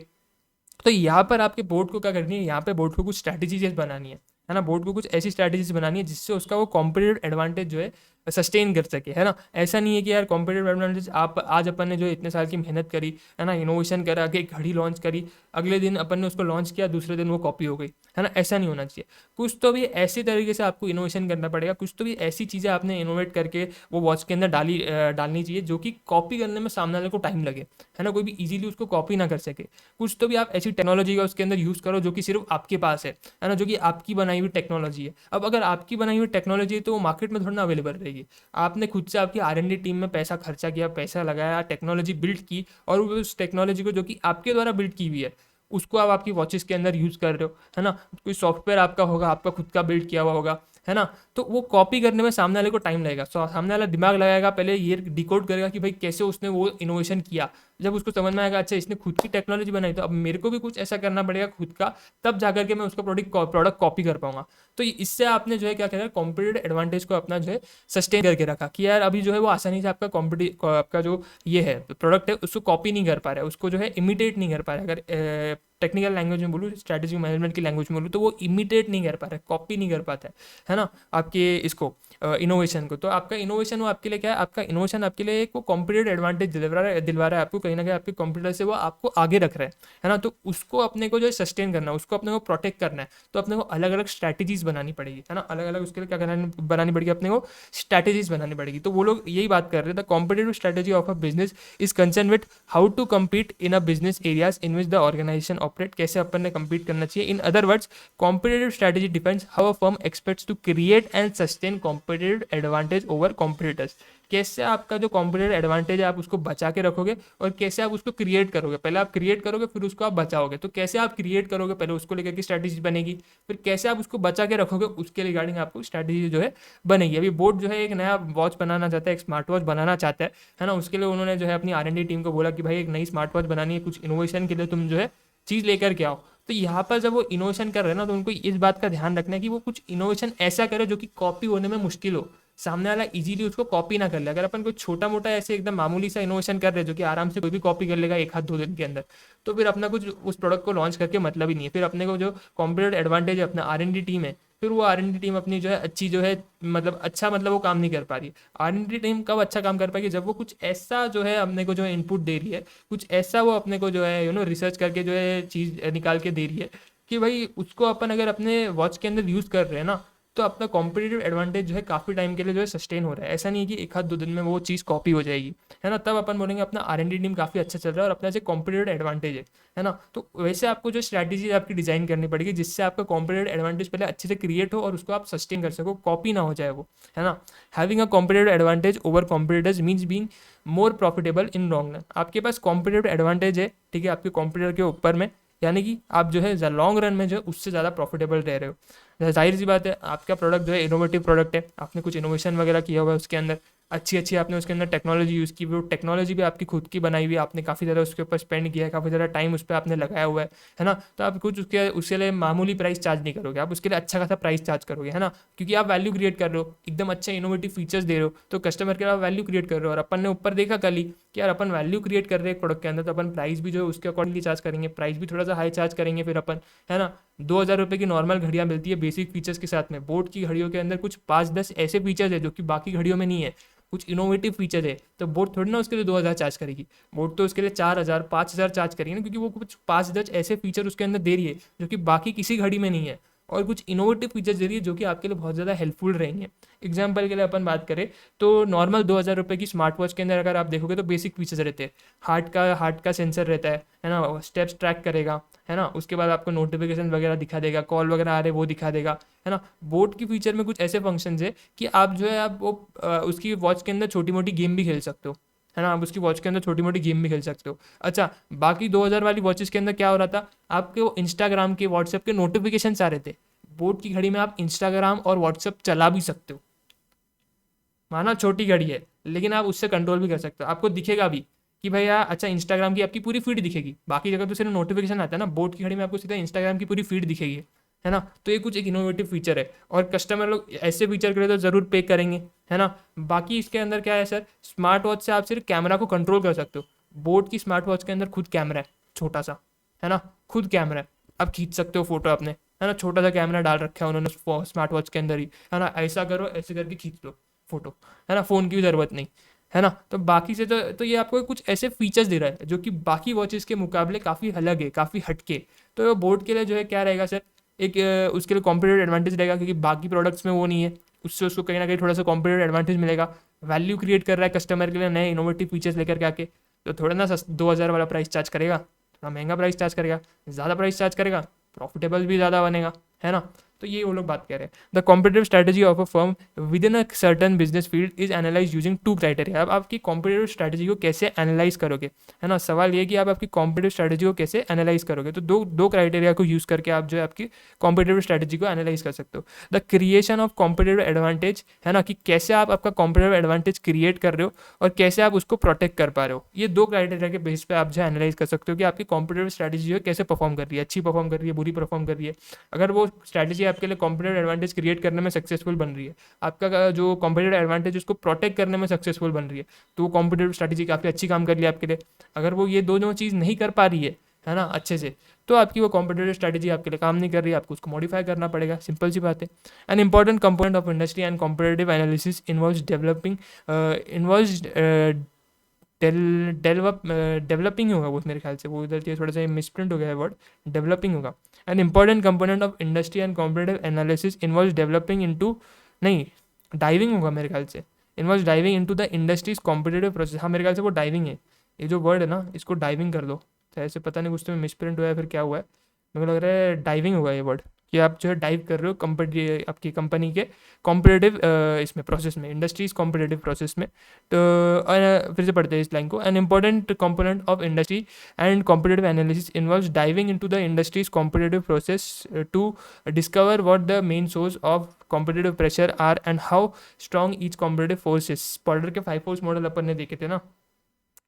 तो यहाँ पर आपके बोर्ड को क्या करनी है, यहाँ पे बोर्ड को कुछ स्ट्रैटेजीज बनानी है ना, बोर्ड को कुछ ऐसी स्ट्रैटेजीज बनानी है जिससे उसका वो कॉम्पिटेटिव एडवांटेज जो है सस्टेन कर सके, है ना। ऐसा नहीं है कि यार कॉम्पिटेटिव एडवांटेज आप आज अपन ने जो इतने साल की मेहनत करी, है ना, इनोवेशन करा के एक घड़ी लॉन्च करी, अगले दिन अपन ने उसको लॉन्च किया, दूसरे दिन वो कॉपी हो गई, है ना, ऐसा नहीं होना चाहिए। कुछ तो भी ऐसे तरीके से आपको इनोवेशन करना पड़ेगा, कुछ तो भी ऐसी चीज़ें आपने इनोवेट करके वो वॉच के अंदर डालनी चाहिए जो कि कॉपी करने में सामने वाले को टाइम लगे, है ना, कोई भी इजीली उसको कॉपी ना कर सके। कुछ तो भी आप ऐसी टेक्नोलॉजी का उसके अंदर यूज़ करो जो कि सिर्फ आपके पास है ना, जो कि आपकी बनाई हुई टेक्नोलॉजी है। अब अगर आपकी बनाई हुई टेक्नोलॉजी है तो वो मार्केट में थोड़ा ना अवेलेबल रहेगी। आपने खुद से आपकी R&D टीम में पैसा खर्चा किया, पैसा लगाया, टेक्नोलॉजी बिल्ड की, और उस टेक्नोलॉजी को जो कि आपके द्वारा बिल्ड की हुई है उसको आप आपकी वॉचेस के अंदर यूज़ कर रहे हो, है ना। कोई सॉफ्टवेयर आपका होगा, आपका खुद का बिल्ड किया हुआ होगा, है ना, तो वो कॉपी करने में सामने वाले को टाइम लगेगा। सामने वाला दिमाग लगाएगा, पहले ये डिकोड करेगा कि भाई कैसे उसने वो इनोवेशन किया। जब उसको समझ में आएगा अच्छा इसने खुद की टेक्नोलॉजी बनाई, तो अब मेरे को भी कुछ ऐसा करना पड़ेगा खुद का, तब जाकर के मैं उसका प्रोडक्ट कॉपी कर पाऊंगा। तो इससे आपने जो है क्या करा, कॉम्पिटेटिव एडवांटेज को अपना जो है सस्टेन करके रखा कि यार अभी जो है वो आसानी से आपका जो ये है प्रोडक्ट है उसको कॉपी नहीं कर पा रहा है, उसको जो है इमिटेट नहीं कर पा रहा है। अगर टेक्निकल लैंग्वेज में बोलूँ, स्ट्रैटेजी मैनेजमेंट की लैंग्वेज में बोलूँ, तो वो इमिटेट नहीं कर पा रहा है, कॉपी नहीं कर पाता है ना, आपके इसको इनोवेशन को। तो आपका इनोवेशन वो आपके लिए क्या है, आपका इनोवेशन आपके लिए एक वो कॉम्पिटेटिव एडवांटेज दिलवा रहा है आपको, कहीं ना कहीं आपके कॉम्पिटिटर से वो आपको आगे रख रहा है ना। तो उसको अपने को जो है सस्टेन करना है, उसको अपने को प्रोटेक्ट करना है, तो अपने को अलग अलग स्ट्रैटेजीज बनानी पड़ेगी, है ना, अलग अलग उसके लिए क्या बनानी पड़ेगी, अपने को स्ट्रैटेजीज बनानी पड़ेगी। तो वो लोग यही बात कर रहे थे, the competitive strategy of a business is concern with how to compete in a business areas in which the organisation operate, कैसे अपन ने कम्पीट करना चाहिए। In other words, competitive strategy depends how a firm expects to create and sustain competitive advantage over competitors. कैसे आपका जो competitive advantage है आप उसको बचा के रखोगे, और कैसे आप उसको क्रिएट करोगे। पहले आप क्रिएट करोगे फिर उसको आप बचाओगे, तो कैसे आप क्रिएट करोगे, पहले उसको लेकर की स्ट्रैटेजी बनेगी, फिर कैसे आप उसको बचा के रखोगे उसके रिगार्डिंग आपको स्ट्रैटेजी जो है बनेगी। अभी बोर्ड जो है एक नया वॉच बनाना चाहता है, एक स्मार्ट वॉच बनाना चाहता है ना, उसके लिए उन्होंने जो है अपनी R&D टीम को बोला कि भाई एक नई स्मार्ट वॉच बनानी है, कुछ इनोवेशन के लिए तुम जो है चीज़ लेकर के आओ। तो यहाँ पर जब वो इनोवेशन कर रहे हैं ना, तो उनको इस बात का ध्यान रखना है कि वो कुछ इनोवेशन ऐसा करे जो कि कॉपी होने में मुश्किल हो, सामने वाला इजीली उसको कॉपी ना कर ले। अगर अपन कोई छोटा मोटा ऐसे एकदम मामूली सा इनोवेशन कर रहे हैं जो कि आराम से कोई भी कॉपी कर लेगा एक हाथ 2 दिन के अंदर, तो फिर अपना कुछ उस प्रोडक्ट को लॉन्च करके मतलब ही नहीं है। फिर अपने को जो कॉम्पिटेटिव एडवांटेज है अपना R&D टीम है, फिर वो R&D टीम अपनी जो है अच्छी जो है मतलब अच्छा मतलब वो काम नहीं कर पा रही है। R&D टीम कब अच्छा काम कर पाएगी, जब वो कुछ ऐसा जो है अपने को जो इनपुट दे रही है, कुछ ऐसा वो अपने को जो है रिसर्च करके जो है चीज़ निकाल के दे रही है कि भाई उसको अपन अगर अपने वॉच के अंदर यूज़ कर रहे हैं ना, तो अपना कॉम्पिटेटिव एडवांटेज जो है काफ़ी टाइम के लिए जो है सस्टेन हो रहा है। ऐसा नहीं है कि एक हाथ 2 दिन में वो चीज़ कॉपी हो जाएगी, है ना, तब अपन बोलेंगे अपना R&D टीम काफ़ी अच्छा चल रहा है और अपना जो कॉम्पिटेटिव एडवांटेज है ना। तो वैसे आपको जो स्ट्रैटेजी आपकी डिजाइन करनी पड़ेगी जिससे आपका कॉम्पिटेटिव एडवांटेज पहले अच्छे से क्रिएट हो और उसको आप सस्टेन कर सको, कॉपी ना हो जाए वो, है ना। Having a competitive advantage over competitors means being more profitable in long run. आपके पास कॉम्पिटेटिव एडवांटेज है, ठीक है, आपके कॉम्पिटिटर के ऊपर में, यानी कि आप जो है लॉन्ग रन में जो है उससे ज़्यादा प्रॉफिटेबल रह रहे हो। जाहिर सी बात है आपका प्रोडक्ट जो है इनोवेटिव प्रोडक्ट है, आपने कुछ इनोवेशन वगैरह किया हुआ है उसके अंदर, अच्छी अच्छी आपने उसके अंदर टेक्नोलॉजी यूज़ की, वो टेक्नोलॉजी भी आपकी खुद की बनाई हुई है, आपने काफ़ी ज़्यादा उसके ऊपर स्पेंड किया है, काफ़ी ज़्यादा टाइम उस पर आपने लगाया हुआ है ना। तो आप कुछ उसके लिए मामूली प्राइस चार्ज नहीं करोगे, आप उसके लिए अच्छा खासा प्राइस चार्ज करोगे, है ना, क्योंकि आप वैल्यू क्रिएट कर रहे हो, एकदम अच्छे इनोवेटिव फीचर्स दे रहे हो, तो कस्टमर के लिए वैल्यू क्रिएट कर रहे हो। और अपन ने ऊपर देखा कल ही कि यार अपन वैल्यू क्रिएट कर रहे हैं एक प्रोडक्ट के अंदर, तो अपन प्राइस भी जो है उसके अकॉर्डिंगली चार्ज करेंगे, प्राइस भी थोड़ा सा हाई चार्ज करेंगे फिर अपन, है ना। 2,000 रुपये की नॉर्मल घड़ियाँ मिलती है बेसिक फीचर्स के साथ में, बोट की घड़ियों के अंदर कुछ 5-10 ऐसे फीचर्स है जो कि बाकी घड़ियों में नहीं है, कुछ इनोवेटिव फीचर है, तो बोट थोड़ी ना उसके लिए 2,000 चार्ज करेगी, बोट तो उसके लिए 4,000 5,000 चार्ज करेगी ना, क्योंकि वो कुछ 5-10 ऐसे फीचर उसके अंदर दे रही है जो कि बाकी किसी घड़ी में नहीं है, और कुछ इनोवेटिव फीचर्स दे रही है जो कि आपके लिए बहुत ज़्यादा हेल्पफुल रहेंगे। एग्जाम्पल के लिए अपन बात करें तो नॉर्मल 2,000 रुपये की स्मार्ट वॉच के अंदर अगर आप देखोगे तो बेसिक फीचर्स रहते हैं, हार्ट का सेंसर रहता है ना, स्टेप्स ट्रैक करेगा, है ना, उसके बाद आपको नोटिफिकेशन वगैरह दिखा देगा, कॉल वगैरह आ रहे वो दिखा देगा, है ना। बोट की फीचर में कुछ ऐसे फंक्शंस है कि आप जो है आप वो उसकी वॉच के अंदर छोटी मोटी गेम भी खेल सकते हो, है ना, आप उसकी वॉच के अंदर छोटी मोटी गेम भी खेल सकते हो। अच्छा, बाकी 2,000 वाली वॉचेस के अंदर क्या हो रहा था, आपके वो इंस्टाग्राम के व्हाट्सएप के नोटिफिकेशन आ रहे थे, बोट की घड़ी में आप इंस्टाग्राम और व्हाट्सएप चला भी सकते हो, माना छोटी घड़ी है लेकिन आप उससे कंट्रोल भी कर सकते हो, आपको दिखेगा भी कि भैया अच्छा इंस्टाग्राम की आपकी पूरी फीड दिखेगी, बाकी जगह तो सिर्फ नोटिफिकेशन आता है ना, बोट की घड़ी में आपको सीधा इंस्टाग्राम की पूरी फीड दिखेगी, है ना। तो ये कुछ एक इनोवेटिव फीचर है और कस्टमर लोग ऐसे फीचर के लिए तो ज़रूर पे करेंगे, है ना। बाकी इसके अंदर क्या है सर, स्मार्ट वॉच से आप सिर्फ कैमरा को कंट्रोल कर सकते हो। बोट की स्मार्ट वॉच के अंदर खुद कैमरा है, छोटा सा, है ना, खुद कैमरा है। आप खींच सकते हो फोटो अपने, है ना, छोटा सा कैमरा डाल रखा है उन्होंने स्मार्ट वॉच के अंदर ही, है ना। ऐसा करो, ऐसे करके खींच लो फोटो, है ना, फ़ोन की भी ज़रूरत नहीं, है ना। तो बाकी से तो ये आपको कुछ ऐसे फीचर्स दे रहा है जो कि बाकी वॉचेस के मुकाबले काफ़ी अलग है, काफ़ी हटके। तो बोट के लिए जो है क्या रहेगा सर, एक उसके लिए कॉम्पिटेटिव एडवांटेज रहेगा, क्योंकि बाकी प्रोडक्ट्स में वो नहीं है। उससे उसको कहीं ना कहीं थोड़ा सा कॉम्पिटेटिव एडवांटेज मिलेगा। वैल्यू क्रिएट कर रहा है कस्टमर के लिए, नए इनोवेटिव फीचर्स लेकर के आके। तो थोड़ा ना 2,000 वाला प्राइस चार्ज करेगा, थोड़ा महंगा प्राइस चार्ज करेगा, ज़्यादा प्राइस चार्ज करेगा, प्रॉफिटेबल भी ज़्यादा बनेगा, है ना। तो ये वो लोग बात कर रहे हैं। The competitive strategy of a firm with in a certain business field is analyse using 2 criteria. अब आपकी कॉम्पिटेटिव स्ट्रैटेजी को कैसे एनालाइज करोगे, है ना। सवाल ये कि आप आपकी कॉम्पिटेटिव स्ट्रैटेजी को कैसे एनालाइज करोगे। तो दो क्राइटेरिया को यूज़ करके आप जो है आपकी कॉम्पिटेटिव स्ट्रैटेजी को एनालाइज कर सकते हो। The creation of competitive advantage, है ना, कि कैसे आप आपका कॉम्पिटेटिव एडवांटेज क्रिएट कर रहे हो और कैसे आप उसको प्रोटेक्ट कर पा रहे हो। ये 2 क्राइटेरिया के बेस पे आप जो है एनालाइज कर सकते हो कि आपकी कॉम्पिटेटिव स्ट्रैटेजी जो है कैसे परफॉर्म कर रही है, अच्छी परफॉर्म कर रही है, बुरी परफॉर्म कर रही है। अगर वो स्ट्रैटेजी आपके लिए कॉम्पिटेटिव एडवांटेज क्रिएट करने में सक्सेसफुल बन रही है, आपका जो कॉम्पिटेटिव एडवांटेज उसको प्रोटेक्ट करने में सक्सेसफुल बन रही है, तो वो कॉम्पिटेटिव स्ट्रैटेजी काफ़ी अच्छी काम कर रही है आपके लिए। अगर वो ये दोनों चीज़ नहीं कर पा रही है ना, अच्छे से, तो आपकी वो कॉम्पिटेटिव स्ट्रैटेजी आपके लिए काम नहीं कर रही है, आपको उसको मॉडिफाई करना पड़ेगा, सिंपल सी बात है। N important component of industry and competitive analysis involves developing होगा वो, मेरे ख्याल से वो इधर थोड़ा सा मिसप्रिंट हो गया है वर्ड, डेवलपिंग होगा। N important component of industry and competitive analysis involves developing into, नहीं, डाइविंग होगा मेरे ख्याल से, involves diving into the industry's competitive process. हाँ, मेरे ख्याल से वो डाइविंग है, ये जो वर्ड है ना, इसको डाइविंग कर दो। तो ऐसे पता नहीं कुछ तो मिसप्रिंट हुआ है फिर क्या हुआ है, मेरे को लग रहा है डाइविंग होगा ये वर्ड, कि आप जो है डाइव कर रहे हो आपकी कंपनी के कॉम्पिटेटिव इसमें प्रोसेस में, इंडस्ट्रीज कॉम्पिटेटिव प्रोसेस में। तो फिर से पढ़ते हैं इस लाइन को। An important component of industry and competitive analysis involves diving into the industry's competitive process to discover what the main source of competitive pressure are and how strong each competitive forces. Porter के 5 force model अपन ने देखे थे ना,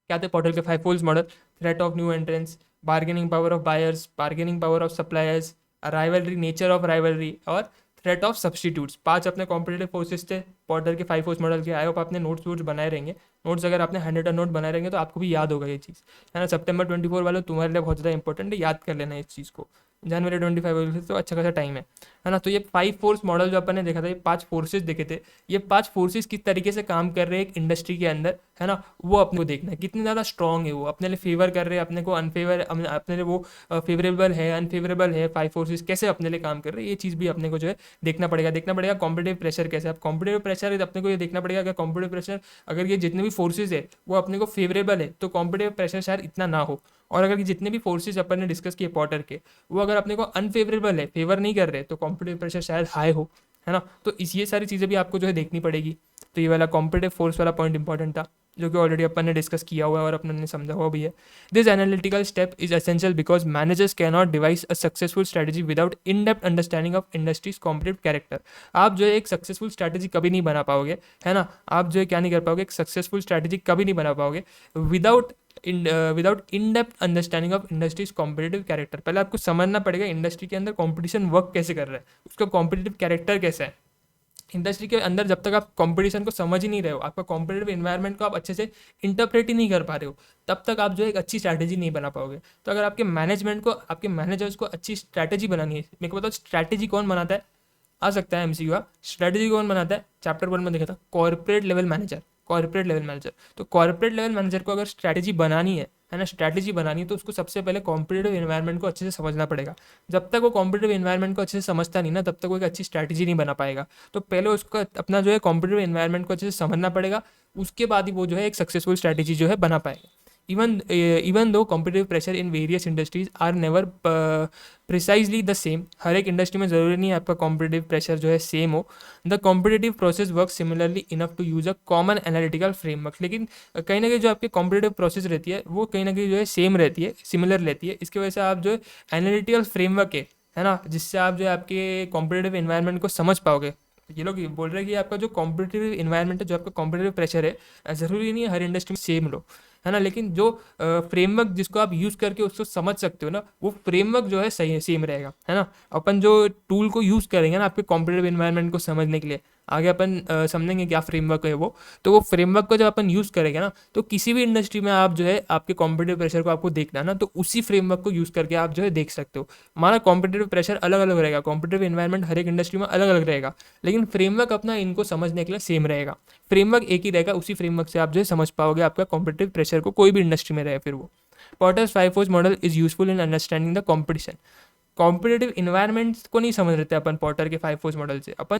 क्या थे Porter के 5 force model? Threat of new entrance, bargaining power of buyers, bargaining power of suppliers, rivalry, nature of rivalry और threat of substitutes. 5 अपने कॉम्पिटेटिव फोर्सेस थे पॉर्टर के 5 फोर्स मॉडल के। आई होप आपने नोट्स वोट्स बनाए रहेंगे। Notes अगर आपने 100 नोट बनाए रहेंगे तो आपको भी याद होगा ये चीज़, है ना। सितंबर 24 वाला तुम्हारे लिए बहुत ज़्यादा इंपॉर्टेंट है, याद कर लेना इस चीज़ को। जनवरी 25 वाले तो अच्छा खासा टाइम है ना। तो ये 5 फोर्स मॉडल जो अपन ने देखा था, ये 5 फोर्सेस देखे थे। ये 5 फोर्सेस किस तरीके से काम कर रहे हैं एक इंडस्ट्री के अंदर, है ना, वो अपने को देखना है। कितने ज़्यादा स्ट्रॉन्ग है वो, अपने लिए फेवर कर रहे हैं, अपने को अनफेवर, अपने लिए वो फेवरेबल है, अनफेवरेबल है। 5 फोर्सेस कैसे अपने लिए काम कर रहे हैं, ये चीज़ भी अपने को जो है देखना पड़ेगा। कॉम्पिटेटिव प्रेशर कैसे, अब कॉम्पिटेटिव प्रेशर अपने को ये देखना पड़ेगा कि कॉम्पिटेटिव प्रेशर, अगर ये जितने भी फोर्सेज है वो अपने को फेवरेबल है तो कॉम्पिटेटिव प्रेशर शायद इतना ना हो। और अगर जितने भी फोर्सेज अपन ने डिस्कस किए पॉटर के, वो अगर अपने को अनफेवरेबल है, फेवर नहीं कर रहे, तो कॉम्पिटेटिव प्रेशर शायद हाई हो, है ना। तो ये सारी चीज़ें भी आपको जो है देखनी पड़ेगी। तो ये वाला कॉम्पिटेटिव फोर्स वाला पॉइंट इंपॉर्टेंट था, जो कि ऑलरेडी अपन ने डिस्कस किया हुआ है और अपन ने समझा हुआ भी है। This analytical step is essential because managers can not device a successful strategy without in depth understanding of industries competitive character. आप जो है एक सक्सेसफुल स्ट्रैटेजी कभी नहीं बना पाओगे, है ना। आप जो है क्या नहीं कर पाओगे, एक सक्सेसफुल स्ट्रैटेजी कभी नहीं बना पाओगे without in depth understanding of industries competitive character. पहले आपको समझना पड़ेगा इंडस्ट्री के अंदर कॉम्पिटिशन वर्क कैसे कर रहा है, उसका कॉम्पिटेटिव कैरेक्टर कैसा है। इंडस्ट्री के अंदर जब तक आप कंपटीशन को समझ ही नहीं रहे हो, आपका कॉम्पिटेटिव इन्वायरमेंट को आप अच्छे से इंटरप्रेट ही नहीं कर पा रहे हो, तब तक आप जो है एक अच्छी स्ट्रैटेजी नहीं बना पाओगे। तो अगर आपके मैनेजमेंट को, आपके मैनेजर्स को अच्छी स्ट्रैटेजी बनानी है, मेरे को बताओ स्ट्रैटेजी कौन बनाता है? आ सकता है एमसीक्यू का, स्ट्रैटेजी कौन बनाता है? चैप्टर 1 में देखा था, corporate level manager. Corporate level manager, तो कॉर्पोरेट लेवल मैनेजर को अगर स्ट्रैटेजी बनानी है ना, स्ट्रैटेजी बनानी है, तो उसको सबसे पहले कॉम्पिटेटिव एनवायरनमेंट को अच्छे से समझना पड़ेगा। जब तक वो कॉम्पिटेटिव एनवायरनमेंट को अच्छे से समझता नहीं ना, तब तक वो एक अच्छी स्ट्रैटेजी नहीं बना पाएगा। तो पहले उसको अपना जो है कॉम्पिटेटिव एनवायरनमेंट को अच्छे से समझना पड़ेगा, उसके बाद ही वो जो है एक सक्सेसफुल स्ट्रैटेजी जो है बना पाएगा। even though competitive pressure in various industries are never precisely the same, हर एक इंडस्ट्री में ज़रूरी नहीं है आपका कॉम्पिटेटिव प्रेशर जो है सेम हो। The competitive process work similarly enough to use a common analytical framework. लेकिन कहीं ना कहीं जो आपकी कॉम्पिटेटिव प्रोसेस रहती है वो कहीं ना कहीं जो है सेम रहती है, सिमिलर रहती है। इसकी वजह से आप जो है एनालिटिकल फ्रेमवर्क है ना, जिससे आप जो है आपके कॉम्पिटेटिव इन्वायरमेंट को समझ पाओगे। ये लोग बोल रहे हैं कि आपका जो कॉम्पिटेटिव इन्वायरमेंट है, जो आपका कॉम्पिटेटिव प्रेशर है, ज़रूरी नहीं है हर इंडस्ट्री में सेम लो, है ना, लेकिन जो फ्रेमवर्क जिसको आप यूज़ करके उसको समझ सकते हो ना, वो फ्रेमवर्क जो है सही सेम रहेगा, है ना। अपन जो टूल को यूज़ करेंगे ना आपके कॉम्पिटेटिव इन्वायरमेंट को समझने के लिए, आगे अपन समझेंगे क्या फ्रेमवर्क है वो। तो वो फ्रेमवर्क को जब अपन यूज़ करेंगे ना, तो किसी भी इंडस्ट्री में आप जो है आपके कॉम्पिटेटिव प्रेशर को आपको देखना है ना, तो उसी फ्रेमवर्क को यूज़ करके आप जो है देख सकते हो। हमारा कॉम्पिटेटिव प्रेशर अलग अलग रहेगा, कॉम्पिटेटिव इन्वायरमेंट हर एक इंडस्ट्री में अलग अलग रहेगा, लेकिन फ्रेमवर्क अपना इनको समझने के लिए सेम रहेगा। फ्रेमवर्क एक ही रहेगा, उसी फ्रेमवर्क से आप जो है समझ पाओगे आपका कॉम्पिटेटिव प्रेशर को, कोई भी इंडस्ट्री में रहे फिर वो। Porter's 5 force model is useful in understanding the competition. Competitive environment को नहीं समझ रहे थे अपन पॉटर के 5 फोर्स मॉडल से, अपन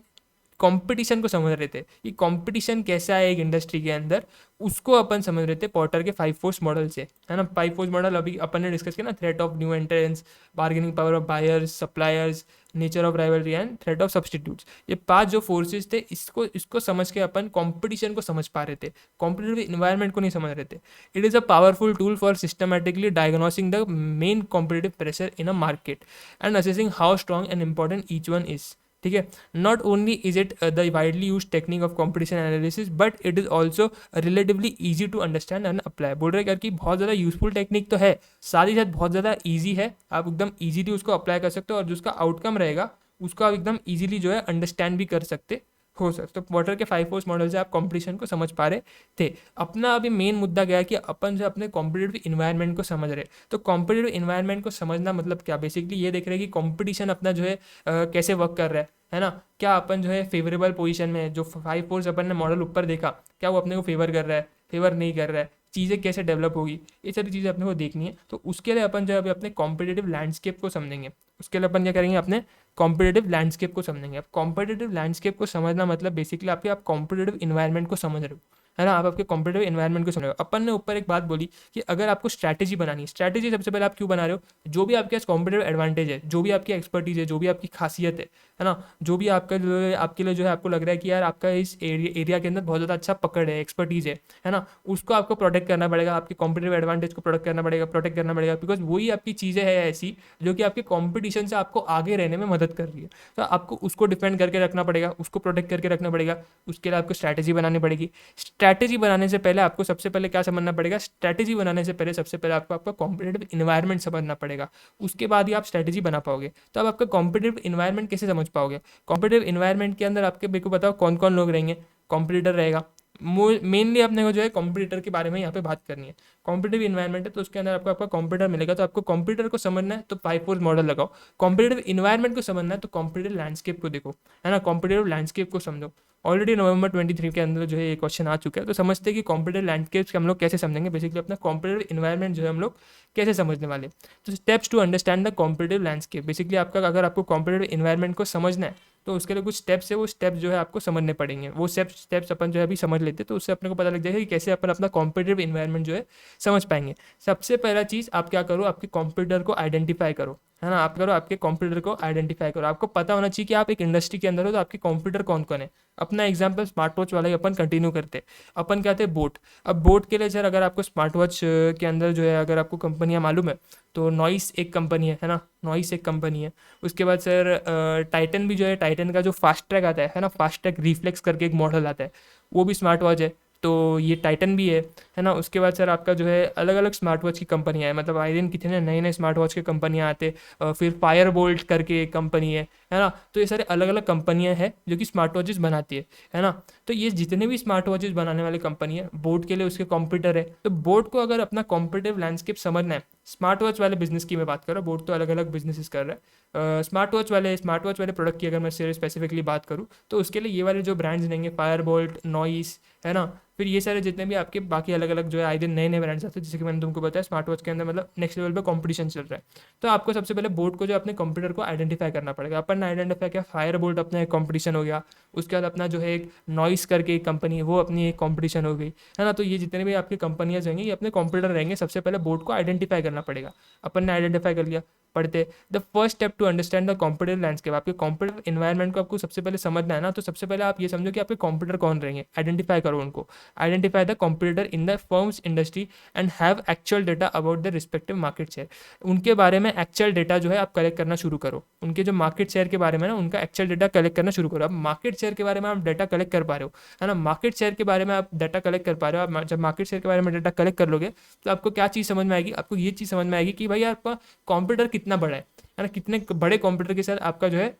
कंपटीशन को समझ रहे थे कि कंपटीशन कैसा है एक इंडस्ट्री के अंदर, उसको अपन समझ रहे थे पॉटर के 5 फोर्स मॉडल से, है ना। 5 फोर्स मॉडल अभी अपन ने डिस्कस किया ना, threat of new entrance, bargaining power of buyers suppliers, nature of rivalry and threat of substitutes. ये 5 जो फोर्सेस थे, इसको इसको समझ के अपन कंपटीशन को समझ पा रहे थे, कॉम्पिटेटिव इन्वायरमेंट को नहीं समझ रहे थे। It is a powerful tool for systematically diagnosing the main competitive pressure in a market and assessing how strong and important each one is. ठीक है, not only is it the widely use technique of competition analysis but it is also relatively easy to understand and apply. बोल रहे हैं कि बहुत ज़्यादा useful technique तो है, साथ ही साथ बहुत ज़्यादा ईजी है, आप एकदम ईजीली उसको अप्लाई कर सकते हो, और जो उसका आउटकम रहेगा उसको आप एकदम ईजिली जो है अंडरस्टैंड भी कर सकते हो सर। तो पॉटर के 5 फोर्स मॉडल से आप कंपटीशन को समझ पा रहे थे। अपना अभी मेन मुद्दा गया कि अपन जो अपने कॉम्पिटेटिव इन्वायरमेंट को समझ रहे। तो कॉम्पिटेटिव इन्वायरमेंट को समझना मतलब क्या, बेसिकली ये देख रहे हैं कि कंपटीशन अपना जो है कैसे वर्क कर रहा है ना। क्या अपन जो है फेवरेबल पोजीशन में है, जो 5 फोर्स अपन ने मॉडल ऊपर देखा, क्या वो अपने को फेवर कर रहा है, फेवर नहीं कर रहा है, चीज़ें कैसे डेवलप होगी, ये सारी चीज़ें अपने को देखनी है। तो उसके लिए अपन जो है अभी अपने कॉम्पिटेटिव लैंडस्केप को समझेंगे। उसके लिए अपन क्या करेंगे, अपने कॉम्पिटेटिव लैंडस्केप को समझेंगे। अब कॉम्पिटेटिव लैंडस्केप को समझना मतलब बेसिकली आपके आप कॉम्पिटेटिव इन्वायरमेंट को समझ रहे हो, है ना। आप आपके कॉम्पिटेटिव इन्वायरमेंट को समझ रहे हो। अपन ने ऊपर एक बात बोली कि अगर आपको स्ट्रैटेजी बनानी है, स्ट्रैटेजी सबसे पहले आप क्यों बना रहे हो, जो भी आपके पास कॉम्पिटेटिव एडवांटेज है, जो भी आपकी एक्सपर्टीज है, जो भी आपकी खासियत है ना, जो भी आपका जो है आपके लिए जो है आपको लग रहा है कि यार आपका इस एरिया के अंदर बहुत ज़्यादा अच्छा पकड़ है, एक्सपर्टीज है ना, उसको आपको प्रोटेक्ट करना पड़ेगा, आपके कॉम्पिटेटिव एडवांटेज को प्रोटेक्ट करना पड़ेगा, बिकॉज वही आपकी चीज़ें हैं ऐसी जो कि आपके कॉम्पिटिशन से आपको आगे रहने में मदद कर रही है। तो आपको उसको डिफेंड करके रखना पड़ेगा, उसको प्रोटेक्ट करके रखना पड़ेगा। उसके लिए आपको स्ट्रैटेजी बनानी पड़ेगी। स्ट्रैटेजी बनाने से पहले आपको सबसे पहले क्या समझना पड़ेगा, स्ट्रैटेजी बनाने से पहले सबसे पहले आपको आपका कॉम्पिटेटिव इन्वायरमेंट समझना पड़ेगा, उसके बाद ही आप स्ट्रैटेजी बना पाओगे। तो अब आपका कॉम्पिटेटिव इन्वायरमेंट कैसे समझ पाओगे, कॉम्पिटेटिव इन्वायरमेंट के अंदर आपके मेरे को बताओ कौन कौन लोग रहेंगे। कॉम्पिटिटर रहेगा, मेनली अपने को जो है कॉम्पिटिटर के बारे में यहाँ पे बात करनी है। कॉम्पिटिटिव इन्वायरमेंट है तो उसके अंदर आपको आपका कॉम्पिटिटर मिलेगा, तो आपको कॉम्पिटिटर को समझना है तो 5 फोर्स मॉडल लगाओ। कॉम्पिटिटिव इन्वायरमेंट को समझना है तो कॉम्पिटिटिव लैंडस्केप को देखो, है ना, कॉम्पिटिटिव लैंडस्केप को समझो। ऑलरेडी नवंबर 23 के अंदर जो है ये क्वेश्चन आ चुका है, तो समझते हैं कि कॉम्पिटिटिव लैंडस्केप हम लोग कैसे समझेंगे, बेसिकली अपना कॉम्पिटिटिव इन्वायरमेंट जो है हम लोग कैसे समझने वाले। तो steps to understand the competitive landscape, basically आपका अगर आपको कॉम्पिटिटिव इन्वायरमेंट को समझना है तो उसके लिए कुछ स्टेप्स है, वो स्टेप्स जो है आपको समझने पड़ेंगे। वो स्टेप्स अपन जो है अभी समझ लेते हैं, तो उससे अपने को पता लग जाएगा कि कैसे अपन अपना कॉम्पिटिटिव इन्वायरमेंट जो है समझ पाएंगे। सबसे पहला चीज़ आप क्या करो, आपके कॉम्पिटिटर को आइडेंटिफाई करो, है ना। आप करो आपके कॉम्पिटिटर को आइडेंटिफाई करो। आपको पता होना चाहिए कि आप एक इंडस्ट्री के अंदर हो तो आपके कॉम्पिटिटर कौन कौन है। अपना एग्जाम्पल स्मार्ट वॉच वाला ही अपन कंटिन्यू करते। अपन क्या थे, बोट। अब बोट के लिए सर अगर आपको स्मार्ट वॉच के अंदर जो है अगर आपको कंपनियां मालूम है तो नॉइस एक कंपनी है ना, नॉइस एक कंपनी है। उसके बाद सर टाइटन भी जो है, टाइटन का जो फास्ट ट्रैक आता है ना, फास्ट ट्रैक रिफ्लेक्स करके एक मॉडल आता है, वो भी स्मार्ट वॉच है, तो ये टाइटन भी है ना। उसके बाद सर आपका जो है अलग अलग स्मार्ट वॉच की कंपनियाँ हैं, मतलब आए दिन कितने नए नए स्मार्ट वॉच की कंपनियाँ आते। फिर फायर बोल्ट करके एक कंपनी है ना। तो ये सारे अलग अलग कंपनियाँ हैं जो कि स्मार्ट वॉचेस बनाती है ना। तो ये जितने भी स्मार्ट वॉचेस बनाने वाली कंपनी है, बोट के लिए उसके कॉम्पिटिटर है। तो बोट को अगर अपना कॉम्पिटिटिव लैंडस्केप समझना है, स्मार्ट वॉच वाले बिजनेस की मैं बात कर रहा हूँ, बोट तो अलग अलग बिजनेसेस कर रहा है। स्मार्ट वॉच वाले प्रोडक्ट की अगर मैं स्पेसिफिकली बात करूँ तो उसके लिए ये वाले जो ब्रांड्स रहेंगे, फायर बोल्ट, नॉइस, है ना। फिर ये सारे जितने भी आपके बाकी अलग अलग जो है आए दिन नए नए ब्रांड्स आते हैं, जैसे कि मैंने तुमको बताया स्मार्ट वॉच के अंदर मतलब नेक्स्ट लेवल पे कंपटीशन चल रहा है। तो आपको सबसे पहले बोर्ड को जो अपने कंप्यूटर को आइडेंटिफाई करना पड़ेगा। अपन ने आइडेंटिफाई किया, फायर बोल्ट अपना एक कंपटीशन हो गया। उसके बाद अपना जो है एक नॉइस करके एक कंपनी है, वो अपनी एक कंपटीशन हो गई, है ना। तो ये जितने भी आपकी कंपनियां रहेंगी ये अपने कंप्यूटर रहेंगे। सबसे पहले बोर्ड को आइडेंटिफाई करना पड़ेगा। अपन ने आइडेंटिफाई कर लिया, पढ़ते हैं। The first step to understand the competitive landscape, आपके कॉम्पिटिटिव इन्वायरमेंट को आपको सबसे पहले समझना है ना, तो सबसे पहले आप ये समझो कि आपके कॉम्पिटिटर कौन रहेंगे, आइडेंटिफाई करो उनको, identify the competitor in the firms industry and have actual data about the respective market share. उनके बारे में एक्चुअल डेटा जो है आप कलेक्ट करना शुरू करो, उनके जो मार्केट शेयर के बारे में ना उनका एक्चुअल डेटा कलेक्ट करना शुरू करो। अब मार्केट शेयर के बारे में आप डाटा कलेक्ट कर पा रहे हो, है ना, मार्केट शेयर के बारे में आप डाटा कलेक्ट कर पा रहे हो। आप जब मार्केट शेयर के बारे में डाटा कलेक्ट कर लोगे तो आपको क्या चीज़ समझ में आएगी, आपको ये चीज़ समझ में आएगी कि भाई आपका कॉम्पिटिटर कितना बड़ा है ना, कितने बड़े कॉम्पिटिटर के साथ आपका जो है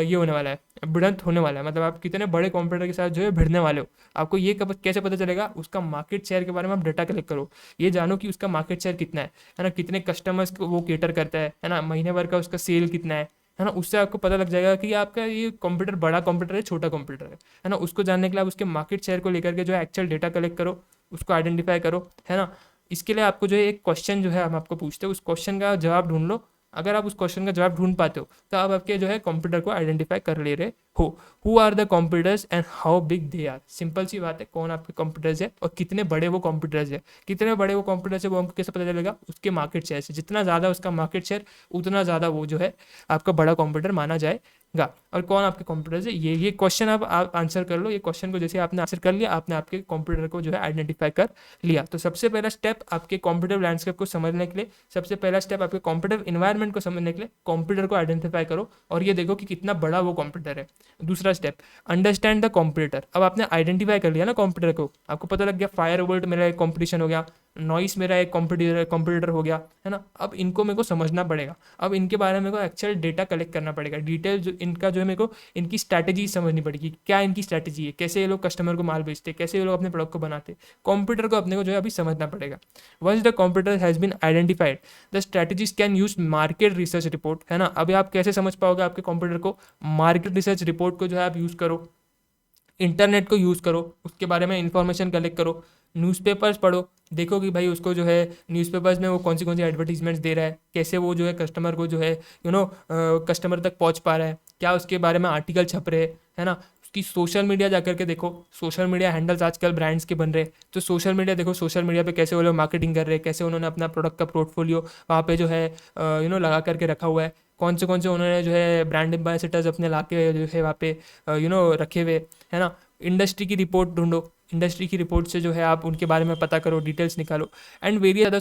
ये होने वाला है, भिड़ंत होने वाला है, मतलब आप कितने बड़े कॉम्पिटिटर के साथ जो है भिड़ने वाले हो। आपको ये कब कैसे पता चलेगा, उसका मार्केट शेयर के बारे में आप डाटा कलेक्ट करो, ये जानो कि उसका मार्केट शेयर कितना है ना, कितने कस्टमर्स को वो केटर करता है ना, महीने भर का उसका सेल कितना है ना, उससे आपको पता लग जाएगा कि आपका ये कॉम्पिटिटर बड़ा कॉम्पिटिटर है, छोटा कॉम्पिटिटर है ना। उसको जानने के लिए आप उसके मार्केट शेयर को लेकर के जो है एक्चुअल डेटा कलेक्ट करो, उसको आइडेंटिफाई करो, है ना। इसके लिए आपको जो है एक क्वेश्चन जो है हम आपको पूछते हैं, उस क्वेश्चन का जवाब ढूंढ लो। अगर आप उस क्वेश्चन का जवाब ढूंढ पाते हो तो आप आपके जो है कॉम्पिटिटर को आइडेंटिफाई कर ले रहे हो। Who are the competitors and how big they are, simple सी बात है, कौन आपके कॉम्पिटिटर्स है और कितने बड़े वो कॉम्पिटिटर्स है। कितने बड़े वो कॉम्पिटिटर्स है वो हमको कैसे पता चलेगा, उसके मार्केट शेयर से, जितना ज़्यादा उसका मार्केट शेयर उतना ज़्यादा वो जो है आपका बड़ा कॉम्पिटिटर माना जाएगा। और कौन आपके कॉम्पिटिटर्स है, ये क्वेश्चन आप आंसर कर लो। ये क्वेश्चन को जैसे आपने आंसर कर लिया, आपने आपके कॉम्पिटिटर को जो है आइडेंटिफाई कर लिया। तो सबसे पहला स्टेप आपके कॉम्पिटिटिव लैंडस्केप को समझने के लिए, सबसे पहला स्टेप आपके कॉम्पिटिटिव इन्वायरमेंट को समझने के लिए कॉम्पिटिटर को आइडेंटिफाई करो और ये देखो कि कितना बड़ा वो कॉम्पिटिटर है। दूसरा स्टेप, अंडरस्टैंड द कॉम्पिटिटर। अब आपने आइडेंटिफाई कर लिया ना कॉम्पिटिटर को, आपको पता लग गया फायर वोल्ट मेरा एक कॉम्पिटिशन हो गया, नॉइस मेरा एक कॉम्पिटिटर हो गया, है ना। अब इनको मेरे को समझना पड़ेगा, अब इनके बारे में मेरे को एक्चुअल डेटा कलेक्ट करना पड़ेगा, डिटेल जो इनका जो है मेरे को इनकी स्ट्रैटेजी समझनी पड़ेगी, क्या इनकी स्ट्रैटेजी है, कैसे ये लोग कस्टमर को माल बेचते, कैसे ये लोग अपने प्रोडक्ट को बनाते। कॉम्पिटिटर को अपने को जो है अभी समझना पड़ेगा। Once the competitor has been identified the strategies can use market research report, है ना। अभी आप कैसे समझ पाओगे आपके कॉम्पिटिटर को, मार्केट रिसर्च रिपोर्ट को जो है आप यूज़ करो, इंटरनेट को यूज़ करो, उसके बारे में इंफॉर्मेशन कलेक्ट करो, न्यूज़पेपर्स पढ़ो, देखो कि भाई उसको जो है न्यूज़पेपर्स में वो कौन सी एडवर्टीजमेंट्स दे रहा है, कैसे वो जो है कस्टमर को जो है कस्टमर तक पहुंच पा रहा है, क्या उसके बारे में आर्टिकल छप रहे है ना। उसकी सोशल मीडिया जा करके देखो, सोशल मीडिया हैंडल्स आजकल ब्रांड्स के बन रहे हैं, तो सोशल मीडिया देखो, सोशल मीडिया पे कैसे वो लोग मार्केटिंग कर रहे हैं, कैसे उन्होंने अपना प्रोडक्ट का पोर्टफोलियो वहाँ पे जो है लगा करके रखा हुआ है, कौन से उन्होंने जो है ब्रांड एम्बेसडर्स अपने ला के जो है वहाँ पे रखे हुए, है ना। इंडस्ट्री की रिपोर्ट ढूंढो, इंडस्ट्री की रिपोर्ट से जो है आप उनके बारे में पता करो, डिटेल्स निकालो। And various other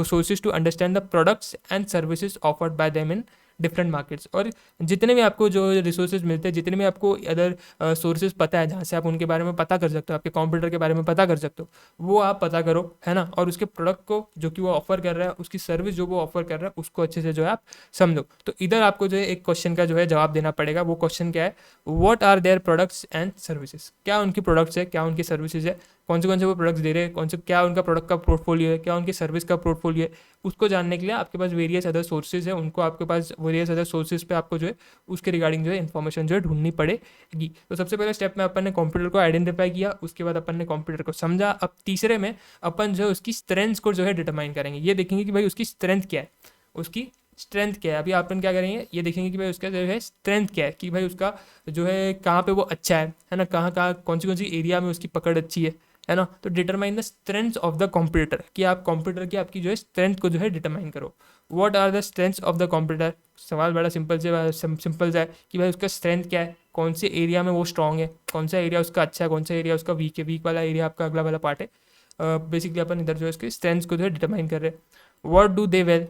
sources to understand the products and services offered by them in different markets. और जितने भी आपको जो रिसोर्सेज मिलते हैं, जितने भी आपको अदर सोर्सेज पता है जहाँ से आप उनके बारे में पता कर सकते हो, आपके कंप्यूटर के बारे में पता कर सकते हो, वो आप पता करो, है ना। और उसके प्रोडक्ट को जो कि वो ऑफर कर रहा है, उसकी सर्विस जो वो ऑफर कर रहा है, उसको अच्छे से जो है आप समझो। तो इधर आपको जो है एक क्वेश्चन का जो है जवाब देना पड़ेगा। वो क्वेश्चन क्या है, what are their products and services, क्या उनकी प्रोडक्ट्स है, क्या उनकी सर्विसेज है, कौन से वो प्रोडक्ट्स दे रहे हैं, कौन से क्या उनका प्रोडक्ट का पोर्टफोलियो है, क्या उनकी सर्विस का पोर्टफोलियो है। उसको जानने के लिए आपके पास वेरियस अदर सोर्सेज है, उनको आपके पास वेरियस अदर सोर्सेज पे आपको जो है उसके रिगार्डिंग जो है इन्फॉर्मेशन जो है ढूंढनी पड़ेगी। तो सबसे पहले स्टेप में अपन ने कंप्यूटर को आइडेंटिफाई किया, उसके बाद अपन ने कंप्यूटर को समझा। अब तीसरे में अपन जो है उसकी स्ट्रेंथ को जो है डिटरमाइन करेंगे, ये देखेंगे कि भाई उसकी स्ट्रेंथ क्या है, उसकी स्ट्रेंथ क्या है। अभी अपन क्या करेंगे, ये देखेंगे कि भाई उसका जो है स्ट्रेंथ क्या है, कि भाई उसका जो है कहाँ पे वो अच्छा है ना, कहाँ कहाँ कौन सी एरिया में उसकी पकड़ अच्छी है ना। तो determine the strength of the computer, कि आप कंप्यूटर की आपकी जो है स्ट्रेंथ को जो है डिटरमाइन करो। What are the strengths of the computer, सवाल बड़ा सिंपल सा है कि भाई उसका स्ट्रेंथ क्या है, कौन से एरिया में वो स्ट्रॉन्ग है, कौन सा एरिया उसका अच्छा है, कौन सा एरिया उसका वीक है, वीक वाला एरिया आपका अगला वाला पार्ट है। बेसिकली अपन इधर जो है उसके स्ट्रेंथ्स को जो है डिटरमाइन कर रहे हैं। व्हाट डू दे वेल,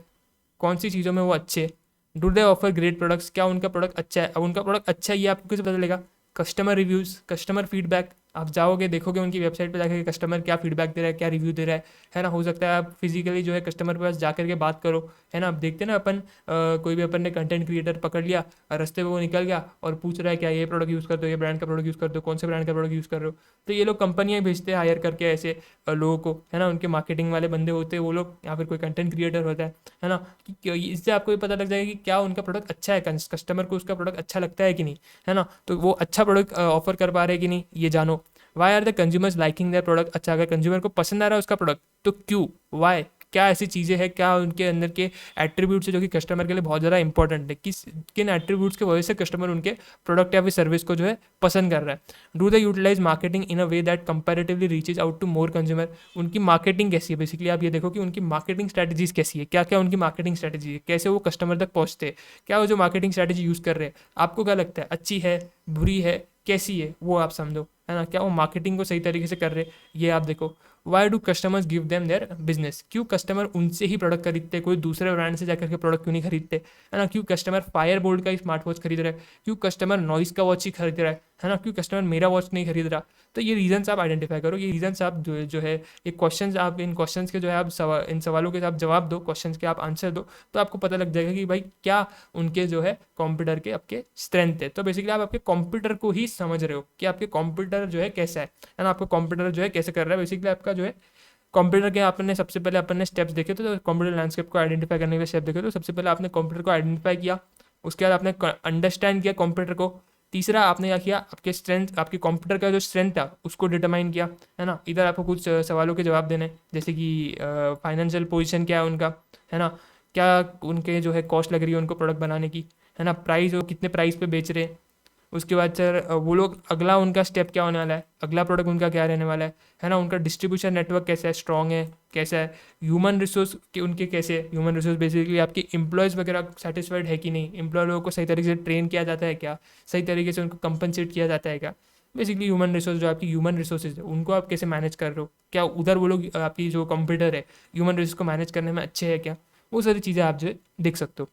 कौन सी चीज़ों में वो अच्छे। Do they offer great products, क्या उनका प्रोडक्ट अच्छा है। अब उनका प्रोडक्ट अच्छा है ये आपको कैसे पता चलेगा, कस्टमर रिव्यूज़, कस्टमर फीडबैक। आप जाओगे देखोगे उनकी वेबसाइट पे जाकर कस्टमर क्या फीडबैक दे रहा है, क्या रिव्यू दे रहा है ना। हो सकता है आप फिजिकली जो है कस्टमर के पास जाकर के बात करो, है ना। आप देखते ना अपन कोई भी अपन ने कंटेंट क्रिएटर पकड़ लिया और रास्ते पे वो निकल गया और पूछ रहा है क्या ये प्रोडक्ट यूज़ करते हो, ये ब्रांड का प्रोडक्ट यूज़ करते हो, कौन से ब्रांड का प्रोडक्ट यूज़ कर रहे हो। तो ये लोग कंपनियाँ भेजते हैं हायर करके ऐसे लोगों को, है ना। उनके मार्केटिंग वाले बंदे होते हैं वो लोग, या फिर कोई कंटेंट क्रिएटर होता है ना। इससे आपको ये पता लग जाएगा कि क्या उनका प्रोडक्ट अच्छा है, कस्टमर को उसका प्रोडक्ट अच्छा लगता है कि नहीं, है ना। तो वो अच्छा प्रोडक्ट ऑफर कर पा रहे हैं कि नहीं, ये जानो। Why are the consumers liking their product, अच्छा अगर कंज्यूमर को पसंद आ रहा है उसका प्रोडक्ट तो क्यों, वाई, क्या ऐसी चीज़ें हैं, क्या उनके अंदर के एट्रीब्यूट्स है जो कि कस्टमर के लिए बहुत ज़्यादा इंपॉर्टेंट है, किन एट्रीब्यूट्स की वजह से कस्टमर उनके प्रोडक्ट या फिर सर्विस को जो है पसंद कर रहा है। Do they utilize marketing in a way that comparatively reaches out to more consumer. उनकी मार्केटिंग कैसी है, बेसिकली आप ये देखो कि उनकी मार्केटिंग स्ट्रैटेजीज कैसी है, क्या क्या उनकी मार्केटिंग स्ट्रैटेजी है, कैसे वो कस्टमर तक पहुंचते हैं, क्या वो जो मार्केटिंग स्ट्रैटेजी यूज़ कर रहे हैं आपको क्या लगता है, अच्छी है, बुरी है, कैसी है, वो आप समझो, है ना। क्या वो मार्केटिंग को सही तरीके से कर रहे, ये आप देखो। Why do customers give them their business, क्यों कस्टमर उनसे ही प्रोडक्ट खरीदते, कोई दूसरे ब्रांड से जाकर के प्रोडक्ट क्यों नहीं खरीदते, है ना। क्यों कस्टमर फायर बोल्ट का स्मार्ट वॉच खरीद रहा है, क्यों कस्टमर नॉइस का वॉच ही खरीद रहा है ना, क्यों कस्टमर मेरा वॉच नहीं खरीद रहा। तो ये रीजंस आप आइडेंटिफाई करो, ये रीजंस आप जो है ये क्वेश्चंस आप इन क्वेश्चंस के जो है आप इन सवालों के आप जवाब दो, क्वेश्चंस के आप आंसर दो, तो आपको पता लग जाएगा कि भाई क्या उनके जो है कंप्यूटर के आपके स्ट्रेंथ है। तो बेसिकली आप आपके कंप्यूटर को ही समझ रहे हो कि आपके कंप्यूटर जो है कैसा है ना, आपका कंप्यूटर जो है कैसे कर रहा है। बेसिकली आपका जो है कंप्यूटर के आपने सबसे पहले अपन ने स्टेप्स देखे तो कंप्यूटर लैंडस्केप को आइडेंटिफाई करने के स्टेप देखे तो सबसे पहले आपने कंप्यूटर को आइडेंटिफाई किया, उसके बाद आपने अंडरस्टैंड किया कंप्यूटर को। तीसरा आपने क्या किया, आपके स्ट्रेंथ, आपके कंप्यूटर का जो स्ट्रेंथ था उसको डिटरमाइन किया, है ना। इधर आपको कुछ सवालों के जवाब देने, जैसे कि फाइनेंशियल पोजीशन क्या है उनका, है ना, क्या उनके जो है कॉस्ट लग रही है उनको प्रोडक्ट बनाने की, है ना, प्राइस, वो कितने प्राइस पे बेच रहे हैं। उसके बाद सर वो लोग अगला उनका स्टेप क्या होने वाला है, अगला प्रोडक्ट उनका क्या रहने वाला है ना। उनका डिस्ट्रीब्यूशन नेटवर्क कैसा है, स्ट्रॉन्ग है, कैसा है। ह्यूमन रिसोर्स के उनके कैसे है, ह्यूमन रिसोर्स बेसिकली आपके एम्प्लॉयज़ वगैरह सेटिस्फाइड है कि नहीं, एम्प्लॉय लोगों को सही तरीके से ट्रेन किया जाता है क्या, सही तरीके से उनको कंपनसेट किया जाता है क्या। बेसिकली ह्यूमन रिसोर्स, जो आपकी ह्यूमन रिसोर्सेज है उनको आप कैसे मैनेज कर रहे हो, क्या उधर वो लोग आपकी जो कंप्यूटर है ह्यूमन रिसोर्स को मैनेज करने में अच्छे है क्या, वो सारी चीज़ें आप जो है देख सकते हो।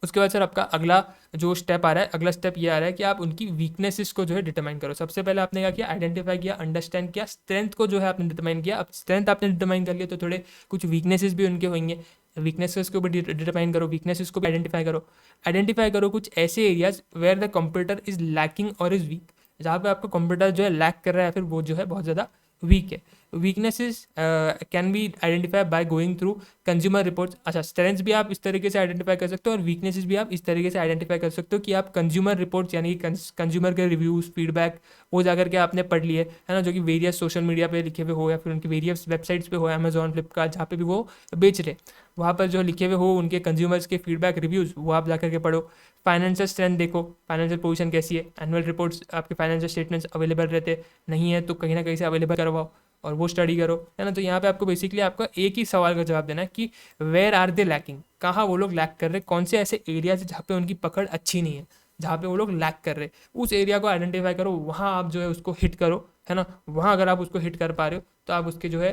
उसके बाद सर आपका अगला जो स्टेप आ रहा है, अगला स्टेप ये आ रहा है कि आप उनकी वीकनेसेस को जो है डिटरमाइन करो। सबसे पहले आपने क्या किया, आइडेंटिफाई किया, अंडरस्टैंड किया, स्ट्रेंथ को जो है आपने डिटरमाइन किया। अब स्ट्रेंथ आपने डिटरमाइन कर लिया तो थोड़े कुछ वीकनेसेस भी उनके होंगे, वीकनेसेस को भी डिटरमाइन करो, वीकनेसेस को भी आइडेंटिफाई करो कुछ ऐसे areas where the computer is lacking और इज वीक, जहाँ पे आपका कंप्यूटर जो है लैक कर रहा है, फिर वो जो है बहुत ज़्यादा वीक है। Weaknesses can be identify by going through consumer reports. अच्छा, स्ट्रेंथ्स भी आप इस तरीके से आइडेंटिफाई कर सकते हो और वीकनेसेस भी आप इस तरीके से आइडेंटिफाई कर सकते हो कि आप कंज्यूमर रिपोर्ट्स यानी कि कंज्यूमर के रिव्यूज़, फीडबैक वो जाकर के आपने पढ़ लिए, है ना, जो कि वेरियस सोशल मीडिया पे लिखे हुए हो या फिर उनकी वेरियस वेबसाइट्स पे हो, अमेजॉन, फ्लिपकार्ट, जहाँ पे भी वो बेच रहे, वहाँ पर जो लिखे हुए हो उनके कंज्यूमर्स के फीडबैक, रिव्यूज़, वो आप जाकर के पढ़ो। फाइनेंशियल स्ट्रेंथ देखो, फाइनेंशियल पोजीशन कैसी है, एनुअल रिपोर्ट्स आपके फाइनेंशियल स्टेटमेंट्स अवेलेबल रहते नहीं है तो कहीं ना कहीं से अवेलेबल करवाओ और वो स्टडी करो, है ना। तो यहाँ पे आपको बेसिकली आपका एक ही सवाल का जवाब देना है कि वेयर आर दे लैकिंग, कहाँ वो लोग लैक कर रहे हैं, कौन से ऐसे एरियाज है जहाँ पे उनकी पकड़ अच्छी नहीं है, जहाँ पे वो लोग लैक कर रहे हैं, उस एरिया को आइडेंटिफाई करो, वहाँ आप जो है उसको हिट करो, है ना। वहाँ अगर आप उसको हिट कर पा रहे हो तो आप उसके जो है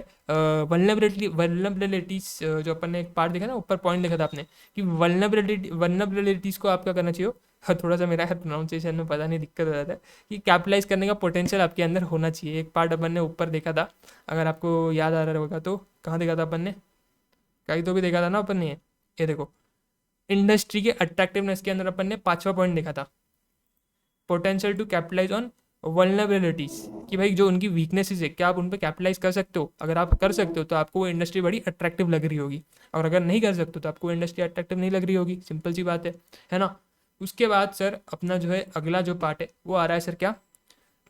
वल्नरेबिलिटीज, जो अपन ने एक पार्ट देखा ना, ऊपर पॉइंट देखा था आपने कि वल्नरेबिलिटीज़ को आप क्या करना चाहिए। हाँ, थोड़ा सा मेरा प्रोनाउंसिएशन में पता नहीं दिक्कत हो जाता है कि कैपिटलाइज करने का पोटेंशियल आपके अंदर होना चाहिए। एक पार्ट अपन ने ऊपर देखा था, अगर आपको याद आ रहा होगा तो, कहाँ देखा था अपन ने, कहीं तो भी देखा था ना अपन ने, ये देखो इंडस्ट्री के अट्रैक्टिवनेस के अंदर अपन ने पांचवा पॉइंट देखा था, potential to capitalize on vulnerabilities, कि भाई जो उनकी वीकनेसेस है क्या आप उन पर कैपिटलाइज कर सकते हो। अगर आप कर सकते हो तो आपको वो इंडस्ट्री बड़ी अट्रैक्टिव लग रही होगी, और अगर नहीं कर सकते तो आपको वो इंडस्ट्री अट्रैक्टिव नहीं लग रही होगी, सिंपल सी बात है ना। उसके बाद सर अपना जो है अगला जो पार्ट है वो आ रहा है सर क्या,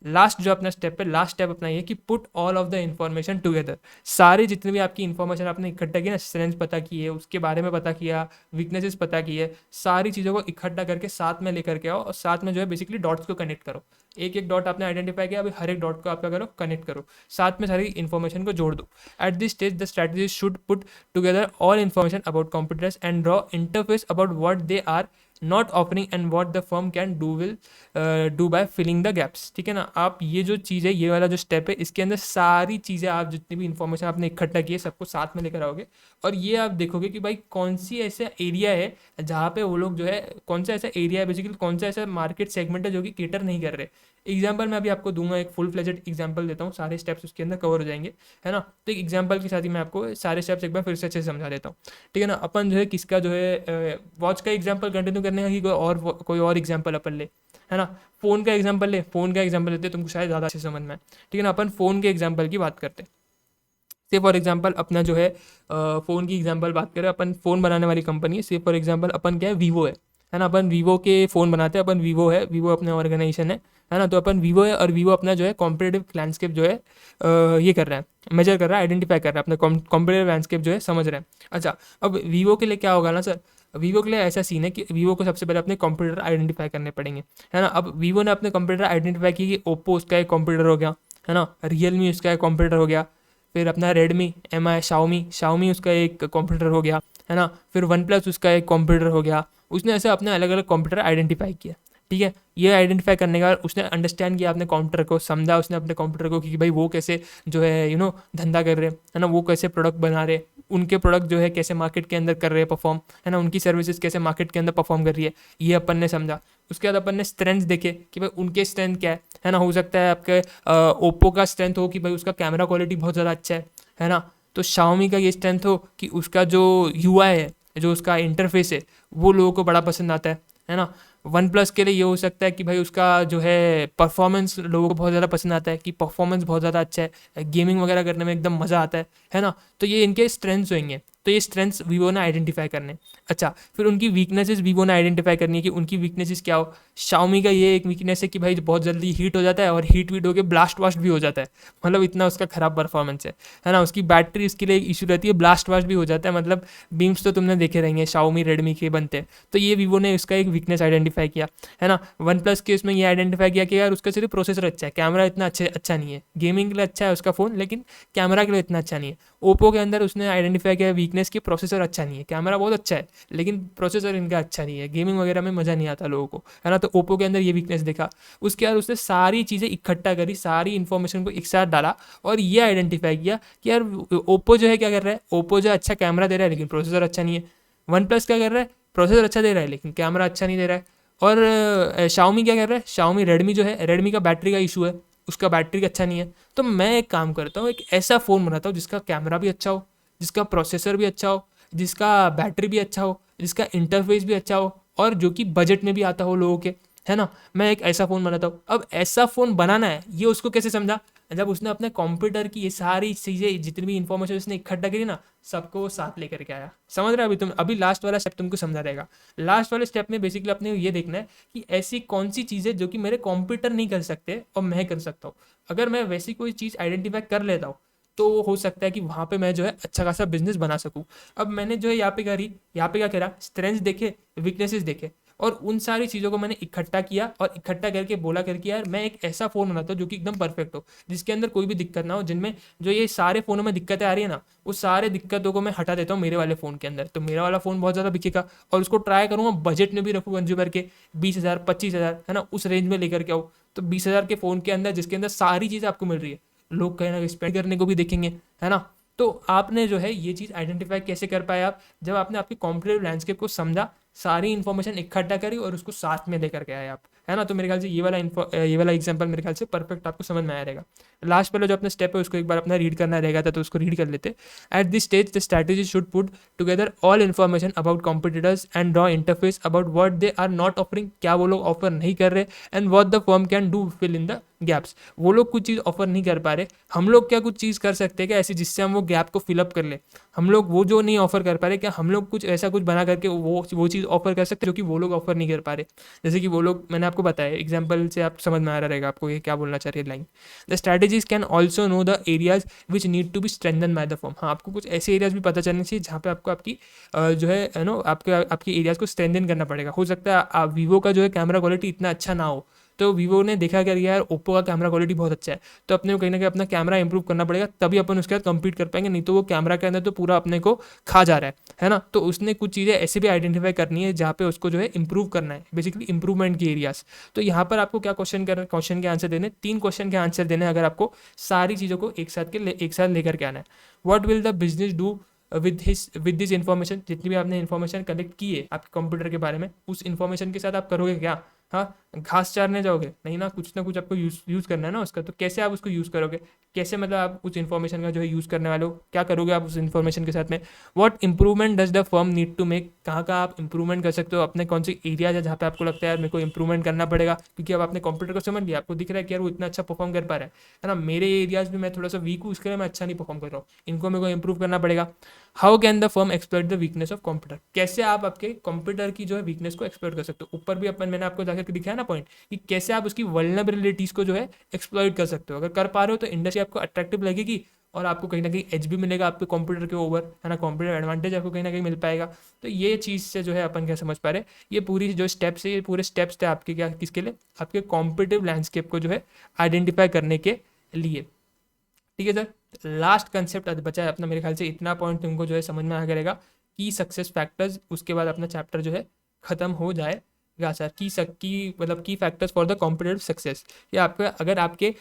लास्ट जो अपना स्टेप है, लास्ट स्टेप अपना ये कि put all of the information together. सारी जितनी भी आपकी इन्फॉर्मेशन आपने इकट्ठा की ना, स्ट्रेंथ पता की है, उसके बारे में पता किया, वीकनेसेस पता की है, सारी चीज़ों को इकट्ठा करके साथ में लेकर के आओ और साथ में जो है बेसिकली डॉट्स को कनेक्ट करो। एक एक डॉट आपने आइडेंटिफाई किया, अभी हर एक डॉट को आप क्या करो, कनेक्ट करो, साथ में सारी इन्फॉर्मेशन को जोड़ दो। At this stage the strategy should put together all information about computers and draw interface about what they are not offering and what the firm can do by filling the gaps. ठीक है ना, आप ये जो चीज़ है, ये वाला जो स्टेप है, इसके अंदर सारी चीज़ें आप जितनी भी इन्फॉर्मेशन आपने इकट्ठा की है सबको साथ में लेकर आओगे और ये आप देखोगे कि भाई कौन सी ऐसा एरिया है जहाँ पे वो लोग जो है, कौन सा ऐसा एरिया है बेसिकली, कौन सा ऐसा मार्केट सेगमेंट है जो कि केटर नहीं कर रहे। एग्जाम्पल मैं अभी आपको दूंगा, एक फुल फ्लेजेड एग्जाम्पल देता हूँ, सारे स्टेप्स उसके अंदर कवर हो जाएंगे, है ना। तो एक एग्जाम्पल के साथ ही मैं आपको सारे स्टेप्स एक बार फिर से अच्छे से समझा देता हूँ, ठीक है ना। अपन जो है किसका जो है वॉच का एग्जाम्पल कंटिन्यू करने का कि कोई और एग्जाम्पल अपन ले, है ना। फ़ोन का एग्जाम्पल ले, फ़ोन का एग्जाम्पल लेते तुमको शायद ज़्यादा अच्छे समझ में आए, ठीक है ना। अपन फ़ोन के एग्जाम्पल की बात करते हैं, से फॉर एग्जांपल अपना जो है फ़ोन की एग्जांपल बात करें, अपन फ़ोन बनाने वाली कंपनी है, से फॉर एग्जांपल अपन क्या है, वीवो है ना। अपन वीवो के फ़ोन बनाते हैं, अपन वीवो है, वीवो अपने ऑर्गेनाइजेशन है ना। तो अपन वीवो है और वीवो अपना जो है कॉम्पिटिटिव लैंडस्केप जो है ये कर रहा है, मेजर कर रहा है, आइडेंटिफाई कर रहा है, अपने कॉम्पिटिटिव लैंडस्केप जो है समझ रहा है। अच्छा, अब वीवो के लिए क्या होगा ना सर, वीवो के लिए ऐसा सीन है कि वीवो को सबसे पहले अपने कंप्यूटर आइडेंटिफाई करने पड़ेंगे, है ना। अब वीवो ने अपने कंप्यूटर आइडेंटिफाई किए कि ओप्पो उसका एक कंप्यूटर हो गया, है ना, रियलमी उसका एक कंप्यूटर हो गया, फिर अपना रेडमी, एम आई, शाओमी उसका एक कंप्यूटर हो गया, है ना, फिर वन प्लस उसका एक कंप्यूटर हो गया। उसने ऐसे अपने अलग अलग कंप्यूटर आइडेंटिफाई किया, ठीक है। ये आइडेंटिफाई करने के बाद उसने अंडरस्टैंड किया अपने कंप्यूटर को, समझा उसने अपने कंप्यूटर को कि भाई वो कैसे जो है धंधा कर रहे हैं, है ना, वो कैसे प्रोडक्ट बना रहे, उनके प्रोडक्ट जो है कैसे मार्केट के अंदर कर रहे हैं परफॉर्म, है ना, उनकी सर्विसेज कैसे मार्केट के अंदर परफॉर्म कर रही है, ये अपन ने समझा। उसके बाद अपन ने स्ट्रेंथ देखे कि भाई उनके स्ट्रेंथ क्या है ना। हो सकता है आपके ओप्पो का स्ट्रेंथ हो कि भाई उसका कैमरा क्वालिटी बहुत ज़्यादा अच्छा है ना। तो शाओमी का ये स्ट्रेंथ हो कि उसका जो यूआई है, जो उसका इंटरफेस है, वो लोगों को बड़ा पसंद आता है ना। वन प्लस के लिए ये हो सकता है कि भाई उसका जो है परफॉर्मेंस लोगों को बहुत ज़्यादा पसंद आता है, कि परफॉर्मेंस बहुत ज़्यादा अच्छा है, गेमिंग वगैरह करने में एकदम मज़ा आता है ना। तो ये इनके स्ट्रेंथ्स होंगे, तो ये स्ट्रेंथ्स वीवो ने आइडेंटिफाई करने। अच्छा, फिर उनकी वीकनेसेस वीवो ने आइडेंटिफाई करनी है कि उनकी वीकनेसेस क्या हो। शाओमी का ये एक वीकनेस है कि भाई बहुत जल्दी हीट हो जाता है, और हीट वीट होकर ब्लास्ट वास्ट भी हो जाता है, मतलब इतना उसका खराब परफॉर्मेंस है ना। उसकी बैटरी, उसके लिए एक इशू रहती है, ब्लास्ट वास्ट भी हो जाता है, मतलब बीम्स तो तुमने देखे रहेंगे शाओमी रेडमी के बनते हैं। तो ये वीवो ने उसका एक वीकनेस आइडेंटिफाई किया, है ना। वन प्लस के उसमें ये आइडेंटिफाई किया कि यार उसका सिर्फ प्रोसेसर अच्छा है, कैमरा इतना अच्छा नहीं है। गेमिंग के लिए अच्छा है उसका फ़ोन, लेकिन कैमरा के लिए इतना अच्छा नहीं है। ओप्पो के अंदर उसने आइडेंटिफाई किया वीकनेस की प्रोसेसर अच्छा नहीं है, कैमरा बहुत अच्छा है, लेकिन प्रोसेसर इनका अच्छा नहीं है, गेमिंग वगैरह में मज़ा नहीं आता लोगों को, है ना। तो ओप्पो के अंदर ये वीकनेस देखा। उसके बाद उसने सारी चीज़ें इकट्ठा करी, सारी इन्फॉर्मेशन को एक साथ डाला, और ये आइडेंटिफाई किया कि यार ओप्पो जो है क्या कर रहा है, ओप्पो जो अच्छा कैमरा दे रहा है लेकिन प्रोसेसर अच्छा नहीं है। वन प्लस क्या कर रहा है, प्रोसेसर अच्छा दे रहा है लेकिन कैमरा अच्छा नहीं दे रहा है। और शाओमी क्या कर रहा है, शाओमी रेडमी जो है, रेडमी का बैटरी का इशू है, उसका बैटरी अच्छा नहीं है। तो मैं एक काम करता हूँ, एक ऐसा फ़ोन बनाता हूँ जिसका कैमरा भी अच्छा हो, जिसका प्रोसेसर भी अच्छा हो, जिसका बैटरी भी अच्छा हो, जिसका इंटरफेस भी अच्छा हो, और जो कि बजट में भी आता हो लोगों के, है ना। मैं एक ऐसा फ़ोन बनाता हूँ। अब ऐसा फ़ोन बनाना है, ये उसको कैसे समझा, जब उसने अपने कंप्यूटर की ये सारी चीज़ें, जितनी भी इंफॉर्मेशन उसने इकट्ठा करी ना, सबको वो साथ लेकर के आया। समझ रहे हो, अभी लास्ट वाला स्टेप तुमको समझा रहेगा। लास्ट वाले स्टेप में बेसिकली अपने ये देखना है कि ऐसी कौन सी चीज़ है जो कि मेरे कंप्यूटर नहीं कर सकते और मैं कर सकता हूँ। अगर मैं वैसी कोई चीज़ आइडेंटिफाई कर लेता हूँ, तो हो सकता है कि वहाँ पे मैं जो है अच्छा खासा बिजनेस बना सकूँ। अब मैंने जो है यहाँ पे क्या करा, स्ट्रेंथ देखे, वीकनेसेस देखे, और उन सारी चीज़ों को मैंने इकट्ठा किया, और इकट्ठा करके बोला करके यार मैं एक ऐसा फ़ोन बनाता हूँ जो कि एकदम परफेक्ट हो, जिसके अंदर कोई भी दिक्कत ना हो, जिनमें जो ये सारे फ़ोनों में दिक्कतें आ रही है ना, उस सारे दिक्कतों को मैं हटा देता हूँ मेरे वाले फ़ोन के अंदर। तो मेरा वाला फ़ोन बहुत ज़्यादा बिकेगा, और उसको ट्राई करूँगा बजट में भी रखूँ कंज्यूमर के 20,000 25,000, है ना, उस रेंज में लेकर के आऊँ। तो 20,000 के फ़ोन के अंदर, जिसके अंदर सारी चीज़ें आपको मिल रही है, लोग कहीं ना कहीं स्पेंड करने को भी देखेंगे, है ना। तो आपने जो है ये चीज़ आइडेंटिफाई कैसे कर पाए आप, जब आपने आपकी कॉम्पिटिटिव लैंडस्केप को समझा, सारी इन्फॉर्मेशन इकट्ठा करी और उसको साथ में लेकर के आए आप, है ना। तो मेरे ख्याल से ये वाला एग्जांपल मेरे ख्याल से परफेक्ट आपको समझ में आया रहेगा। लास्ट वाला जो अपना स्टेप है उसको एक बार अपना रीड करना रहेगा था, तो उसको रीड कर लेते। At this stage the strategy should put together all information about competitors and draw interface about what they are not offering, क्या वो लोग ऑफर नहीं कर रहे, and what the firm can do fill in the gaps. वो लोग कुछ चीज़ offer नहीं कर पा रहे, हम लोग क्या कुछ चीज़ कर सकते हैं क्या ऐसी, जिससे हम वो गैप को फिलअप कर ले। हम लोग वो जो नहीं ऑफर कर पा रहे, क्या हम लोग कुछ ऐसा कुछ बना करके वो चीज़ ऑफर कर सकते हैं जो कि वो लोग ऑफर नहीं कर पा रहे। जैसे कि वो लोग, मैंने आपको बताया एग्जाम्पल से, आप समझ में आ रहा रहेगा आपको ये क्या बोलना चाह रही है line. The strategies can also know the areas which need to be strengthen by the firm. हाँ, आपको कुछ ऐसे एरियाज भी पता चलने चाहिए जहाँ पे आपको आपकी जो है नो आपकी एरियाज को स्ट्रेंथन करना पड़ेगा। हो सकता है वीवो का जो है कैमरा क्वालिटी इतना अच्छा ना हो, तो वीवो ने देखा क्या यार ओप्पो का कैमरा क्वालिटी बहुत अच्छा है, तो अपने को कहीं ना कहीं अपना कैमरा इंप्रूव करना पड़ेगा, तभी अपन उसके साथ कंपीट कर पाएंगे, नहीं तो वो कैमरा के अंदर तो पूरा अपने को खा जा रहा है ना। तो उसने कुछ चीज़ें ऐसे भी आइडेंटिफाई करनी है जहाँ पे उसको जो है इंप्रूव करना है, बेसिकली इंप्रूवमेंट की एरियाज। तो यहाँ पर आपको क्या क्वेश्चन के आंसर देने, 3 क्वेश्चन के आंसर देने, अगर आपको सारी चीज़ों को एक साथ लेकर के आना है। What will the business do with this information, जितनी भी आपने इन्फॉर्मेशन कलेक्ट की है आपके कंप्यूटर के बारे में, उस इन्फॉर्मेशन के साथ आप करोगे क्या। हाँ, घास चारने जाओगे नहीं ना, कुछ ना कुछ आपको यूज़ करना है ना उसका। तो कैसे आप उसको यूज़ करोगे, कैसे मतलब आप उस इन्फॉर्मेशन का जो है यूज़ करने वाले हो, क्या करोगे आप उस इन्फॉर्मेशन के साथ में। What improvement does the firm need to make, कहाँ का आप इंप्रूवमेंट कर सकते हो, अपने कौन से एरियाज है जहाँ पे आपको लगता है यार मेरे को इंप्रूवमेंट करना पड़ेगा, क्योंकि अब आपने कंप्यूटर को समझ लिया, आपको दिख रहा है कि यार वो इतना अच्छा परफॉर्म कर पा रहा है ना। मेरे एरियाज में मैं थोड़ा सा वीक हूँ, उसके लिए मैं अच्छा नहीं परफॉर्म कर रहा हूँ, इनको मेरे को इंप्रूव करना पड़ेगा। How can the firm exploit the weakness of computer, कैसे आप आपके कंप्यूटर की जो है वीकनेस को एक्सप्लॉइट कर सकते हो। ऊपर भी मैंने आपको जाकर दिखाया ना पॉइंट, कि कैसे आप उसकी वल्नरेबिलिटीज़ को जो है एक्सप्लॉइट कर सकते हो। अगर कर पा रहे हो तो इंडस्ट्री आपको अट्रैक्टिव लगेगी, और आपको कहीं ना कहीं एज भी मिलेगा आपके कंप्यूटर के ओवर, है ना, कंप्यूटर एडवांटेज आपको कहीं ना कहीं मिल पाएगा। तो ये चीज़ से जो है अपन क्या समझ पा रहे हैं, ये पूरी जो स्टेप्स है, ये पूरे स्टेप्स थे आपके क्या, किसके लिए, आपके कॉम्पिटिटिव लैंडस्केप को जो है आइडेंटिफाई करने के लिए। ठीक है सर, लास्ट कंसेप्ट बचा है अपना, मेरे ख्याल से इतना पॉइंट तुमको जो है समझ में आ गया की सक्सेस फैक्टर्स, उसके बाद अपना चैप्टर जो है खत्म हो जाएगा सर। की मतलब की factors for the competitive success, ये आपका अगर आपके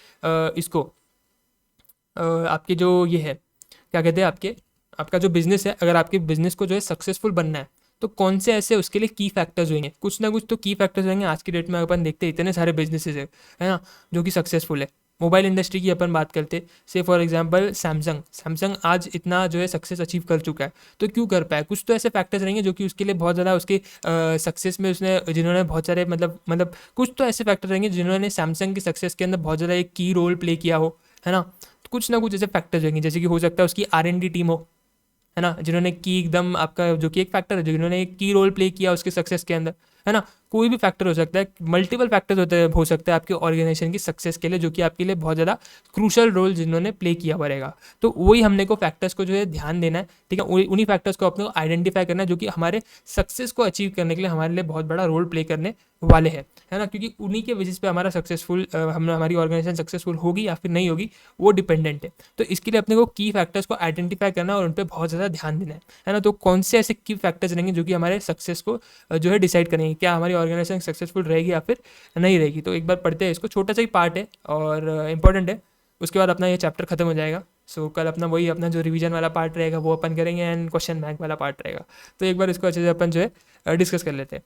इसको आपके जो ये है क्या कहते हैं, आपका जो बिजनेस है, अगर आपके बिजनेस को जो है सक्सेसफुल बनना है तो कौन से ऐसे उसके लिए की फैक्टर्स होंगे, कुछ ना कुछ तो की फैक्टर्स होंगे। आज की डेट में अपन देखते हैं इतने सारे बिजनेसेस है ना जो कि सक्सेसफुल है। मोबाइल इंडस्ट्री की अपन बात करते, से फॉर एग्जांपल सैमसंग आज इतना जो है सक्सेस अचीव कर चुका है, तो क्यों कर पाया, कुछ तो ऐसे फैक्टर्स रहेंगे जो कि उसके लिए बहुत ज़्यादा उसके सक्सेस में उसने, जिन्होंने बहुत सारे मतलब कुछ तो ऐसे फैक्टर रहेंगे जिन्होंने सैमसंग की सक्सेस के अंदर बहुत ज़्यादा एक की रोल प्ले किया हो, है ना। तो कुछ ना कुछ ऐसे फैक्टर्स होंगे, जैसे कि हो सकता है उसकी R&D टीम हो, है ना, जिन्होंने की एकदम आपका जो कि एक फैक्टर है, जिन्होंने एक की रोल प्ले किया उसके सक्सेस के अंदर, है ना। कोई भी फैक्टर हो सकता है, मल्टीपल फैक्टर्स हो सकते हैं आपके ऑर्गेनाइजेशन की सक्सेस के लिए, जो कि आपके लिए बहुत ज़्यादा क्रूशल रोल जिन्होंने प्ले किया हुआ रहेगा। तो वही हमने को फैक्टर्स को जो है ध्यान देना है, ठीक है, उन्हीं फैक्टर्स को अपने को आइडेंटिफाई करना है जो कि हमारे सक्सेस को अचीव करने के लिए हमारे लिए बहुत बड़ा रोल प्ले करने वाले हैं, है ना। क्योंकि उन्हीं के बेसिस पे हमारा सक्सेसफुल हमारी ऑर्गेनाइजेशन सक्सेसफुल होगी या फिर नहीं होगी, वो डिपेंडेंट है। तो इसके लिए अपने को की फैक्टर्स को आइडेंटिफाई करना और उन पर बहुत ज़्यादा ध्यान देना है ना। तो कौन से ऐसे की फैक्टर्स रहेंगे जो कि हमारे सक्सेस को जो है डिसाइड करेंगे, क्या हमारी ऑर्गेनाइजेशन सक्सेसफुल रहेगी या फिर नहीं रहेगी। तो एक बार पढ़ते हैं इसको, छोटा सा ही पार्ट है और इंपॉर्टेंट है, उसके बाद अपना ये चैप्टर खत्म हो जाएगा। सो कल अपना वही अपना जो रिवीजन वाला पार्ट रहेगा वो अपन करेंगे, एंड क्वेश्चन बैंक वाला पार्ट रहेगा। तो एक बार इसको अच्छे से अपन जो है डिस्कस कर लेते हैं।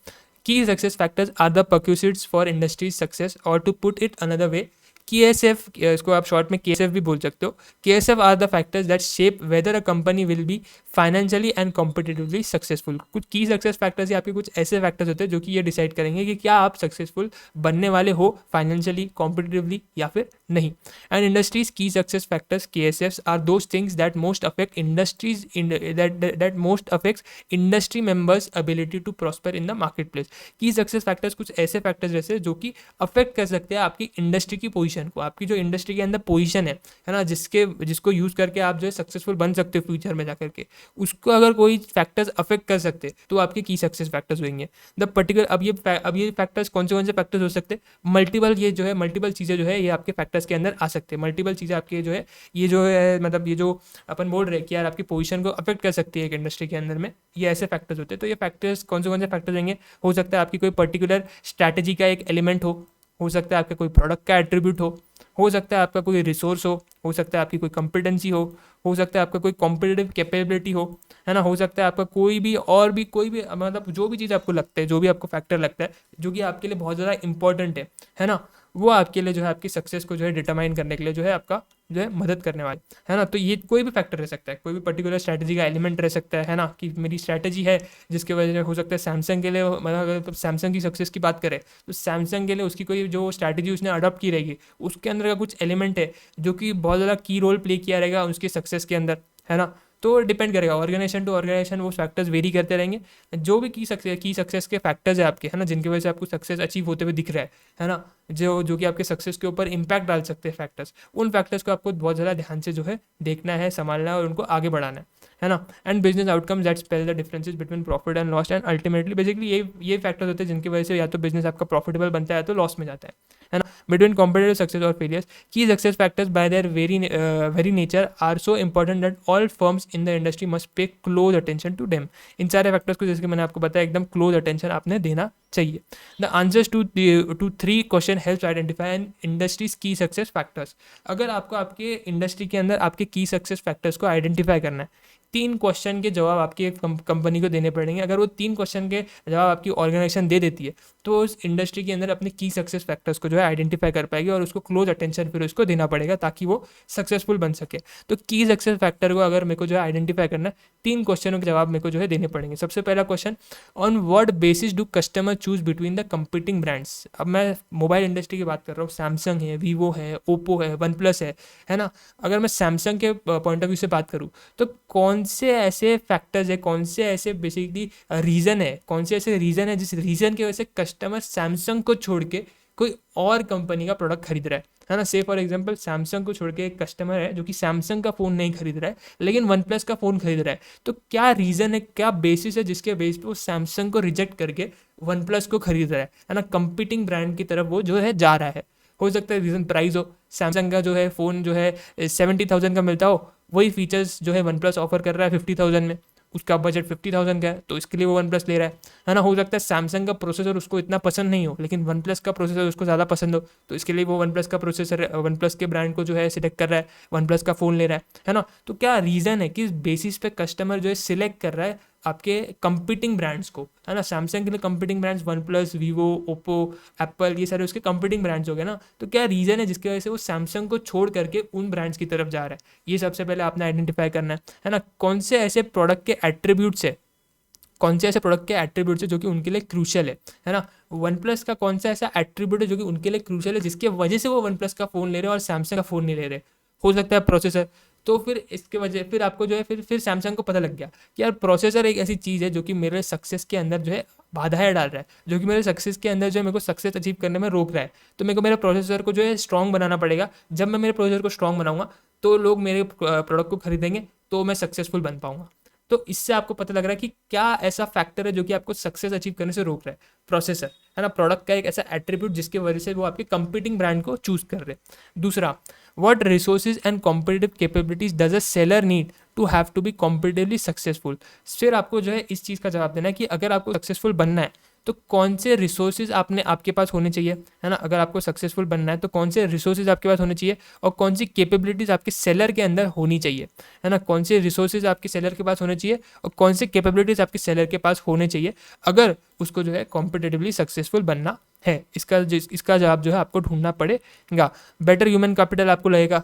Key success factors are the prerequisites for industries success, or to put it another way, KSF, इसको आप शॉर्ट में KSF भी बोल सकते हो। KSF are the factors that shape whether a company will be financially and competitively successful. कुछ की success factors या आपके कुछ ऐसे फैक्टर्स होते हैं जो कि ये डिसाइड करेंगे कि क्या आप सक्सेसफुल बनने वाले हो फाइनेंशियली, कॉम्पिटिटिवली या फिर नहीं। एंड इंडस्ट्रीज की success factors KSFs are those things that most affect industries that most affects industry members ability to prosper in the market place. की सक्सेस फैक्टर्स कुछ ऐसे फैक्टर्स जैसे जो कि अफेक्ट कर सकते हैं आपकी इंडस्ट्री की पोजीशन को, आपकी जो इंडस्ट्री के अंदर पोजीशन है ना, जिसको यूज करके आप जो है सक्सेसफुल बन सकते हो फ्यूचर में जाकर के, उसको अगर कोई फैक्टर्स अफेक्ट कर सकते तो आपके की सक्सेस फैक्टर्स होंगे। द पर्टिकुलर अब ये फैक्टर्स कौन से फैक्टर्स हो सकते हैं, मल्टीपल, ये जो है मल्टीपल चीज़ें जो है ये आपके फैक्टर्स के अंदर आ सकते हैं। मल्टीपल चीज़ें आपके जो है ये जो है मतलब ये जो अपन बोल रहे हैं कि यार आपकी पोजीशन को अफेक्ट कर सकती है एक इंडस्ट्री के अंदर में, ये ऐसे फैक्टर्स होते हैं। तो ये फैक्टर्स कौन से फैक्टर्स होंगे, हो सकता है आपकी कोई पर्टिकुलर स्ट्रैटेजी का एक एलिमेंट हो सकता है आपके कोई प्रोडक्ट का एट्रीब्यूट हो सकता है आपका कोई रिसोर्स हो सकता है आपकी कोई कॉम्पिटेंसी हो सकता है आपका कोई कॉम्पिटिटिव कैपेबिलिटी है ना, हो सकता है आपका कोई भी और भी कोई भी मतलब जो भी चीज़ आपको लगता है, जो भी आपको फैक्टर लगता है जो कि आपके लिए बहुत ज़्यादा इंपॉर्टेंट है ना, वो आपके लिए जो है आपकी सक्सेस को जो है डिटरमाइन करने के लिए जो है आपका जो है मदद करने वाले, है ना। तो ये कोई भी फैक्टर रह सकता है, कोई भी पर्टिकुलर स्ट्रैटेजी का एलिमेंट रह सकता है ना, कि मेरी स्ट्रैटेजी है जिसकी वजह से हो सकता है सैमसंग के लिए, मतलब अगर सैमसंग की सक्सेस की बात करें तो सैमसंग के लिए उसकी कोई जो स्ट्रैटेजी उसने अडॉप्ट की रहेगी, उसके अंदर का कुछ एलिमेंट है जो कि बहुत ज़्यादा की रोल प्ले किया रहेगा उसकी सक्सेस के अंदर, है ना। तो डिपेंड करेगा ऑर्गेनाइजेशन टू ऑर्गेनाइजेशन, वो फैक्टर्स वेरी करते रहेंगे। जो भी की सक्सेस के फैक्टर्स है आपके, है ना, जिनकी वजह से आपको सक्सेस अचीव होते हुए दिख रहा है ना, जो कि आपके सक्सेस के ऊपर इंपैक्ट डाल सकते हैं फैक्टर्स, उन फैक्टर्स को आपको बहुत ज़्यादा ध्यान से जो है देखना है, संभालना है और उनको आगे बढ़ाना है ना। And business outcomes that spell the differences between profit and loss, and ultimately basically ये फैक्टर्स होते हैं जिनकी वजह से या तो बिजनेस आपका प्रॉफिटेबल बनता है तो लॉस में जाता है ना। बिटवीन कॉम्पिटिटिव सक्सेस और failures, key success factors by their very nature are so important that all firms in the industry must pay close attention to them. इन सारे फैक्टर्स को, जैसे कि मैंने आपको बताया, एकदम क्लोज अटेंशन आपने देना चाहिए। The answers to 3 question help identify an industries की सक्सेस फैक्टर्स। अगर आपको आपके इंडस्ट्री के अंदर आपके की सक्सेस फैक्टर्स को आइडेंटिफाई करना है, 3 क्वेश्चन के जवाब आपकी एक कंपनी को देने पड़ेंगे। अगर वो 3 क्वेश्चन के जवाब आपकी ऑर्गेनाइजेशन दे देती है तो उस इंडस्ट्री के अंदर अपने की सक्सेस फैक्टर्स को जो है आइडेंटिफाई कर पाएगी और उसको क्लोज अटेंशन फिर उसको देना पड़ेगा ताकि वो सक्सेसफुल बन सके। तो की सक्सेस फैक्टर को अगर मेरे को जो है आइडेंटिफाई करना है, 3 क्वेश्चनों के जवाब मेरे को जो है देने पड़ेंगे। सबसे पहला question, on what basis do customer choose between the competing brands. अब मैं मोबाइल इंडस्ट्री की बात कर रहा हूँ, सैमसंग है, वीवो है, ओप्पो है, वन प्लस है ना। अगर मैं सैमसंग के पॉइंट ऑफ व्यू से बात करूँ तो कौन से ऐसे फैक्टर्स है, कौन से ऐसे बेसिकली रीज़न है, कौन से ऐसे रीज़न है जिस रीज़न की वजह से कस्टमर सैमसंग को छोड़ के कोई और कंपनी का प्रोडक्ट खरीद रहा है ना। से फॉर एग्जांपल सैमसंग को छोड़ के एक कस्टमर है जो कि सैमसंग का फ़ोन नहीं खरीद रहा है लेकिन वन प्लस का फ़ोन खरीद रहा है, तो क्या रीज़न है, क्या बेसिस है जिसके बेस पे वो सैमसंग को रिजेक्ट करके वन प्लस को खरीद रहा है ना। कंपीटिंग ब्रांड की तरफ वो जो है जा रहा है। हो सकता है रीज़न प्राइस हो, सैमसंग का जो है फ़ोन जो है 70,000 का मिलता हो, वही फीचर्स जो है वन प्लस ऑफर कर रहा है 50,000 में, उसका बजट 50,000 का है तो इसके लिए वो वन प्लस ले रहा है ना। हो सकता है सैमसंग का प्रोसेसर उसको इतना पसंद नहीं हो लेकिन वन प्लस का प्रोसेसर उसको ज़्यादा पसंद हो, तो इसके लिए वो वन प्लस का प्रोसेसर, वन प्लस के ब्रांड को जो है सिलेक्ट कर रहा है, वन प्लस का फ़ोन ले रहा है ना। तो क्या रीज़न है किस बेसिस पे कस्टमर जो है सिलेक्ट कर रहा है आपके कंपीटिंग ब्रांड्स को, है ना। सैमसंग के लिए competing brands one plus, Vivo, Oppo, Apple, ये सारे उसके कंपीटिंग ब्रांड्स हो गए ना। तो क्या रीज़न है जिसकी वजह से वो सैमसंग को छोड़ करके उन ब्रांड्स की तरफ जा रहा है, ये सबसे पहले आपने आइडेंटिफाई करना है ना। कौन से ऐसे प्रोडक्ट के एट्रीब्यूट्स है, कौन से ऐसे प्रोडक्ट के एट्रीब्यूट्स है जो कि उनके लिए क्रूशियल है ना। वन प्लस का कौन सा ऐसा एट्रीब्यूट है जो कि उनके लिए क्रूशियल है जिसकी वजह से वो वन प्लस का फ़ोन ले रहे हैं और सैमसंग का फ़ोन नहीं ले रहे। हो सकता है प्रोसेसर, तो फिर इसके वजह फिर आपको जो है फिर सैमसंग को पता लग गया कि यार प्रोसेसर एक ऐसी चीज़ है जो कि मेरे सक्सेस के अंदर जो है बाधाएं डाल रहा है, जो कि मेरे सक्सेस के अंदर जो है मेरे को सक्सेस अचीव करने में रोक रहा है। तो मेरे को मेरे प्रोसेसर को जो है स्ट्रॉन्ग बनाना पड़ेगा। जब मैं मेरे प्रोसेसर को स्ट्रॉन्ग बनाऊंगा तो लोग मेरे प्रोडक्ट को खरीदेंगे, तो मैं सक्सेसफुल बन पाऊंगा। तो इससे आपको पता लग रहा है कि क्या ऐसा फैक्टर है जो कि आपको सक्सेस अचीव करने से रोक रहा है, प्रोसेसर, है ना। प्रोडक्ट का एक ऐसा एट्रीब्यूट जिसकी वजह से वो आपके कंपीटिंग ब्रांड को चूज कर रहे हैं। दूसरा, what resources and competitive capabilities does a seller need to have to be competitively successful. फिर आपको जो है इस चीज़ का जवाब देना है कि अगर आपको सक्सेसफुल बनना है तो कौन से रिसोर्सेज आपके पास होने चाहिए, है ना। अगर आपको सक्सेसफुल बनना है तो कौन से रिसोर्सेज आपके पास होने चाहिए और कौन सी कैपेबिलिटीज आपके सेलर के अंदर होनी चाहिए, है ना। कौन से रिसोर्सेज आपके सेलर के पास होने चाहिए और कौन से कैपेबिलिटीज आपके सेलर के पास होने चाहिए अगर उसको जो है कॉम्पिटिटिवली सक्सेसफुल बनना है। इसका जवाब जो है आपको ढूंढना पड़ेगा। बेटर ह्यूमन कैपिटल आपको लगेगा,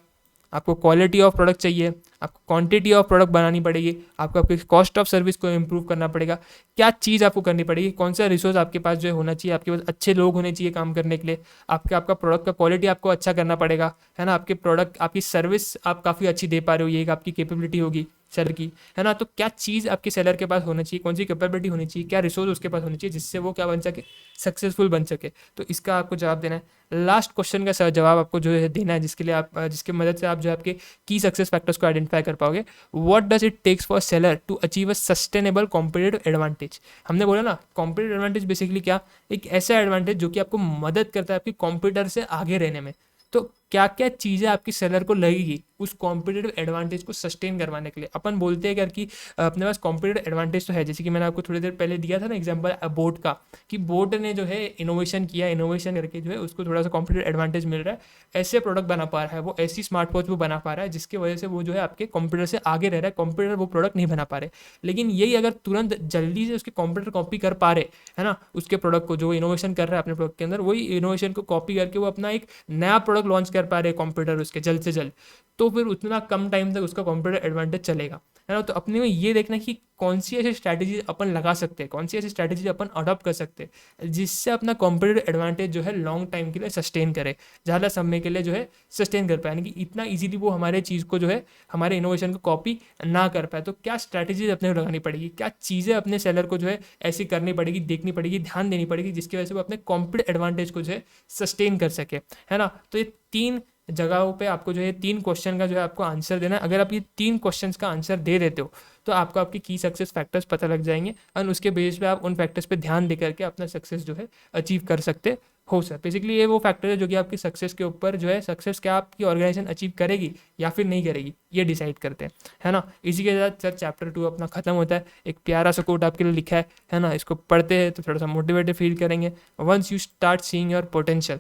आपको क्वालिटी ऑफ प्रोडक्ट चाहिए, आपको क्वांटिटी ऑफ प्रोडक्ट बनानी पड़ेगी, आपको आपके कॉस्ट ऑफ सर्विस को इम्प्रूव करना पड़ेगा। क्या चीज़ आपको करनी पड़ेगी, कौन सा रिसोर्स आपके पास जो है होना चाहिए, आपके पास अच्छे लोग होने चाहिए काम करने के लिए, आपका प्रोडक्ट का क्वालिटी आपको अच्छा करना पड़ेगा, है ना। आपके प्रोडक्ट, आपकी सर्विस आप काफ़ी अच्छी दे पा रहे हो, ये एक आपकी कैपेबिलिटी होगी सेलर की, है ना। तो क्या चीज़ आपके सेलर के पास होना चाहिए, कौन सी कैपेबिलिटी होनी चाहिए, क्या रिसोर्स उसके पास होनी चाहिए जिससे वो क्या बन सके, सक्सेसफुल बन सके। तो इसका आपको जवाब देना है। लास्ट क्वेश्चन का जवाब आपको जो है देना है, जिसके लिए आप जिसकी मदद से आप जो है आपके की सक्सेस फैक्टर्स को आइडेंटिफाई कर पाओगे। What does it takes for seller to achieve a sustainable competitive advantage. हमने बोला ना कॉम्पिटिटिव एडवांटेज बेसिकली क्या, एक ऐसा एडवांटेज जो कि आपको मदद करता है आपकी कॉम्पिटिटर से आगे रहने में। तो क्या क्या चीज़ें आपकी सेलर को लगेगी उस कॉम्पिटिटिव एडवांटेज को सस्टेन करवाने के लिए। अपन बोलते हैं कि अपने पास कॉम्पिटिटिव एडवांटेज तो है, जैसे कि मैंने आपको थोड़ी देर पहले दिया था ना एग्जांपल बोट का, कि बोट ने जो है इनोवेशन किया, इनोवेशन करके जो है उसको थोड़ा सा कॉम्पिटिटिव एडवांटेज मिल रहा है, ऐसे प्रोडक्ट बना पा रहा है वो, ऐसी स्मार्ट वॉच वो बना पा रहा है जिसकी वजह से वो जो है आपके कॉम्पिटिटर से आगे रह रहा है। कॉम्पिटिटर वो प्रोडक्ट नहीं बना पा रहे, लेकिन यही अगर तुरंत जल्दी से उसके कॉम्पिटिटर कॉपी कर पा रहे, है ना, उसके प्रोडक्ट को जो इनोवेशन कर रहा है अपने प्रोडक्ट के अंदर, वही इनोवेशन को कॉपी करके वो अपना एक नया प्रोडक्ट लॉन्च कर पा रहे कॉम्पिटिटर उसके जल्द से जल्द, तो फिर उतना कम टाइम तक उसका कॉम्पिटिटिव एडवांटेज चलेगा, है ना। तो अपने में ये देखना कि कौन सी ऐसी स्ट्रैटेजी अपन लगा सकते हैं, कौन सी ऐसी स्ट्रैटेजी अपन अडॉप्ट कर सकते हैं जिससे अपना कॉम्पिटिटिव एडवांटेज जो है लॉन्ग टाइम के लिए सस्टेन करे, ज़्यादा समय के लिए जो है सस्टेन कर पाए, यानी कि इतना इजीली वो हमारे चीज़ को जो है हमारे इनोवेशन को कॉपी ना कर पाए। तो क्या स्ट्रैटेजीज अपने को लगानी पड़ेगी, क्या चीज़ें अपने सेलर को जो है ऐसी करनी पड़ेगी, देखनी पड़ेगी, ध्यान देनी पड़ेगी जिसकी वजह से वो अपने कॉम्पिटिटिव एडवांटेज को जो है सस्टेन कर सके, है ना। तो ये 3 जगहों पे आपको जो है 3 क्वेश्चन का जो है आपको आंसर देना है। अगर आप ये 3 क्वेश्चंस का आंसर दे देते हो तो आपको आपकी की सक्सेस फैक्टर्स पता लग जाएंगे और उसके बेस पे आप उन फैक्टर्स पे ध्यान दे करके अपना सक्सेस जो है अचीव कर सकते हो सर। बेसिकली ये वो फैक्टर है जो कि आपकी सक्सेस के ऊपर जो है, सक्सेस क्या आपकी ऑर्गेनाइजेशन अचीव करेगी या फिर नहीं करेगी, ये डिसाइड करते हैं, है ना। इसी के साथ सर चैप्टर 2 अपना खत्म होता है। एक प्यारा सा कोट आपके लिए लिखा है ना, इसको पढ़ते हैं तो थोड़ा सा मोटिवेटेड फील करेंगे। Once you start seeing your potential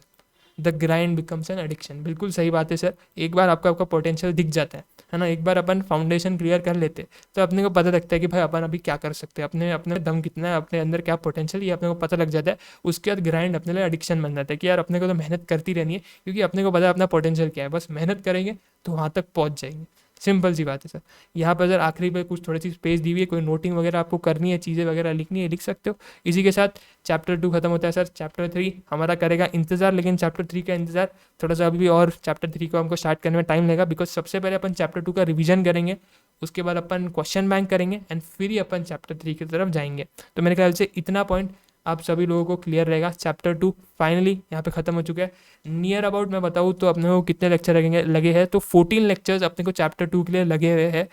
the grind becomes an addiction. बिल्कुल सही बात है सर, एक बार आपका पोटेंशियल दिख जाता है ना, एक बार अपन फाउंडेशन क्लियर कर लेते तो अपने को पता लगता है कि भाई अपन अभी क्या कर सकते हैं, अपने अपने दम कितना है, अपने अंदर क्या पोटेंशियल, ये अपने को पता लग जाता है। उसके बाद ग्राइंड अपने लिए एडिक्शन बन जाता है कि यार अपने को तो मेहनत करती रहनी है, क्योंकि अपने को पता है अपना पोटेंशियल क्या है, बस मेहनत करेंगे तो वहाँ तक पहुँच जाएंगे। सिंपल सी बात है सर। यहाँ पर सर आखिरी पे कुछ थोड़ी सी स्पेस दी हुई है, कोई नोटिंग वगैरह आपको करनी है, चीज़ें वगैरह लिखनी है, लिख सकते हो। इसी के साथ चैप्टर 2 खत्म होता है सर। चैप्टर 3 हमारा करेगा इंतजार, लेकिन चैप्टर 3 का इंतजार थोड़ा सा अभी भी, और चैप्टर 3 को हमको स्टार्ट करने में टाइम लगेगा, बिकॉज सबसे पहले अपन चैप्टर 2 का रिवीजन करेंगे, उसके बाद अपन क्वेश्चन बैंक करेंगे एंड फिर ही अपन चैप्टर 3 की तरफ जाएंगे। तो मेरे ख्याल से इतना पॉइंट आप सभी लोगों को क्लियर रहेगा। चैप्टर 2 फाइनली यहाँ पे ख़त्म हो चुका है। नियर अबाउट मैं बताऊँ तो अपने को कितने लेक्चर लगे हैं, तो 14 लेक्चर्स अपने को चैप्टर 2 के लिए लगे हुए हैं।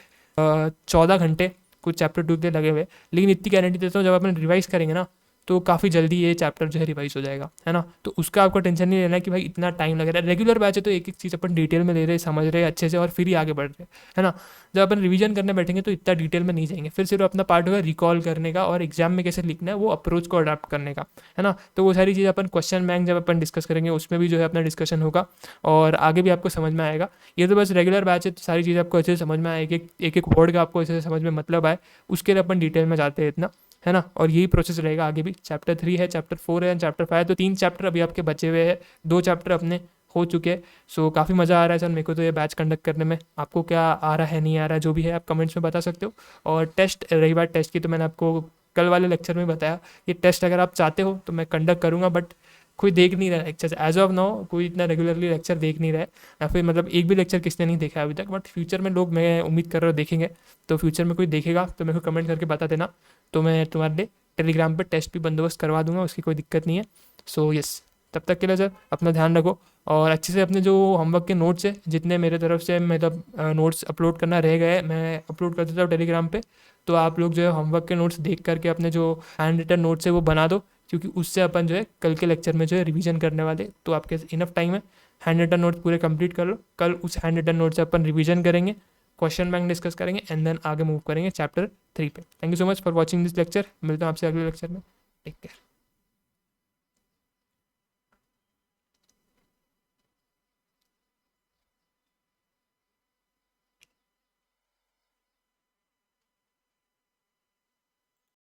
14 घंटे कुछ चैप्टर 2 के लिए लगे हुए। लेकिन इतनी गारंटी देता हूँ, जब अपन रिवाइज करेंगे ना तो काफ़ी जल्दी ये चैप्टर जो है रिवाइज हो जाएगा, है ना। तो उसका आपको टेंशन नहीं लेना है कि भाई इतना टाइम लग रहा है। रेगुलर बैच है तो एक एक चीज़ अपन डिटेल में ले रहे, समझ रहे अच्छे से और फिर ही आगे बढ़ रहे, है ना। जब अपन रिवीजन करने बैठेंगे तो इतना डिटेल में नहीं जाएंगे, फिर सिर्फ अपना पार्ट होगा रिकॉल करने का और एग्जाम में कैसे लिखना है वो अप्रोच को अडाप्ट करने का, है ना। तो वो सारी चीज़ अपन क्वेश्चन बैंक जब अपन डिस्कस करेंगे उसमें भी जो है अपना डिस्कशन होगा और आगे भी आपको समझ में आएगा। ये तो बस रेगुलर बैच है तो सारी चीज़ आपको अच्छे से समझ में आए, एक एक वर्ड का आपको अच्छे से समझ में मतलब आए, उसके लिए अपन डिटेल में जाते हैं इतना, है ना। और यही प्रोसेस रहेगा आगे भी। चैप्टर 3 है, चैप्टर 4 है, चैप्टर 5, तो 3 चैप्टर अभी आपके बचे हुए हैं, 2 चैप्टर अपने हो चुके हैं। सो काफ़ी मज़ा आ रहा है सर मेरे को तो ये बैच कंडक्ट करने में। आपको क्या आ रहा है नहीं आ रहा है जो भी है आप कमेंट्स में बता सकते हो। और टेस्ट, रही बात टेस्ट की, तो मैंने आपको कल वाले लेक्चर में बताया ये टेस्ट अगर आप चाहते हो तो मैं कंडक्ट करूँगा, बट कोई देख नहीं रहा है लेक्चर एज ऑफ नाउ, कोई इतना रेगुलरली लेक्चर देख नहीं रहा है, या फिर मतलब एक भी लेक्चर किसने नहीं देखा अभी तक। बट फ्यूचर में लोग, मैं उम्मीद कर रहा हूँ देखेंगे, तो फ्यूचर में कोई देखेगा तो मेरे को कमेंट करके बता देना, तो मैं तुम्हारे लिए टेलीग्राम पे टेस्ट भी बंदोबस्त करवा दूंगा, उसकी कोई दिक्कत नहीं है। सो यस, तब तक के लिए सर अपना ध्यान रखो और अच्छे से अपने जो होमवर्क के नोट्स है जितने मेरे तरफ से मतलब नोट्स अपलोड करना रह गए मैं अपलोड कर देता हूँ टेलीग्राम पे, तो आप लोग जो है होमवर्क के नोट्स देख करके अपने जो हैंड रिटन नोट्स है वो बना दो, क्योंकि उससे अपन जो है कल के लेक्चर में जो है रिवीजन करने वाले, तो आपके इनफ टाइम है। हैंड रिटन नोट्स पूरे कंप्लीट कर लो, कल उस हैंड रिटन नोट से अपन रिवीजन करेंगे, क्वेश्चन बैंक डिस्कस करेंगे एंड देन आगे मूव करेंगे चैप्टर 3 पे। Thank you so much for watching this lecture. मिलता हूँ आपसे अगले लेक्चर में। Take care.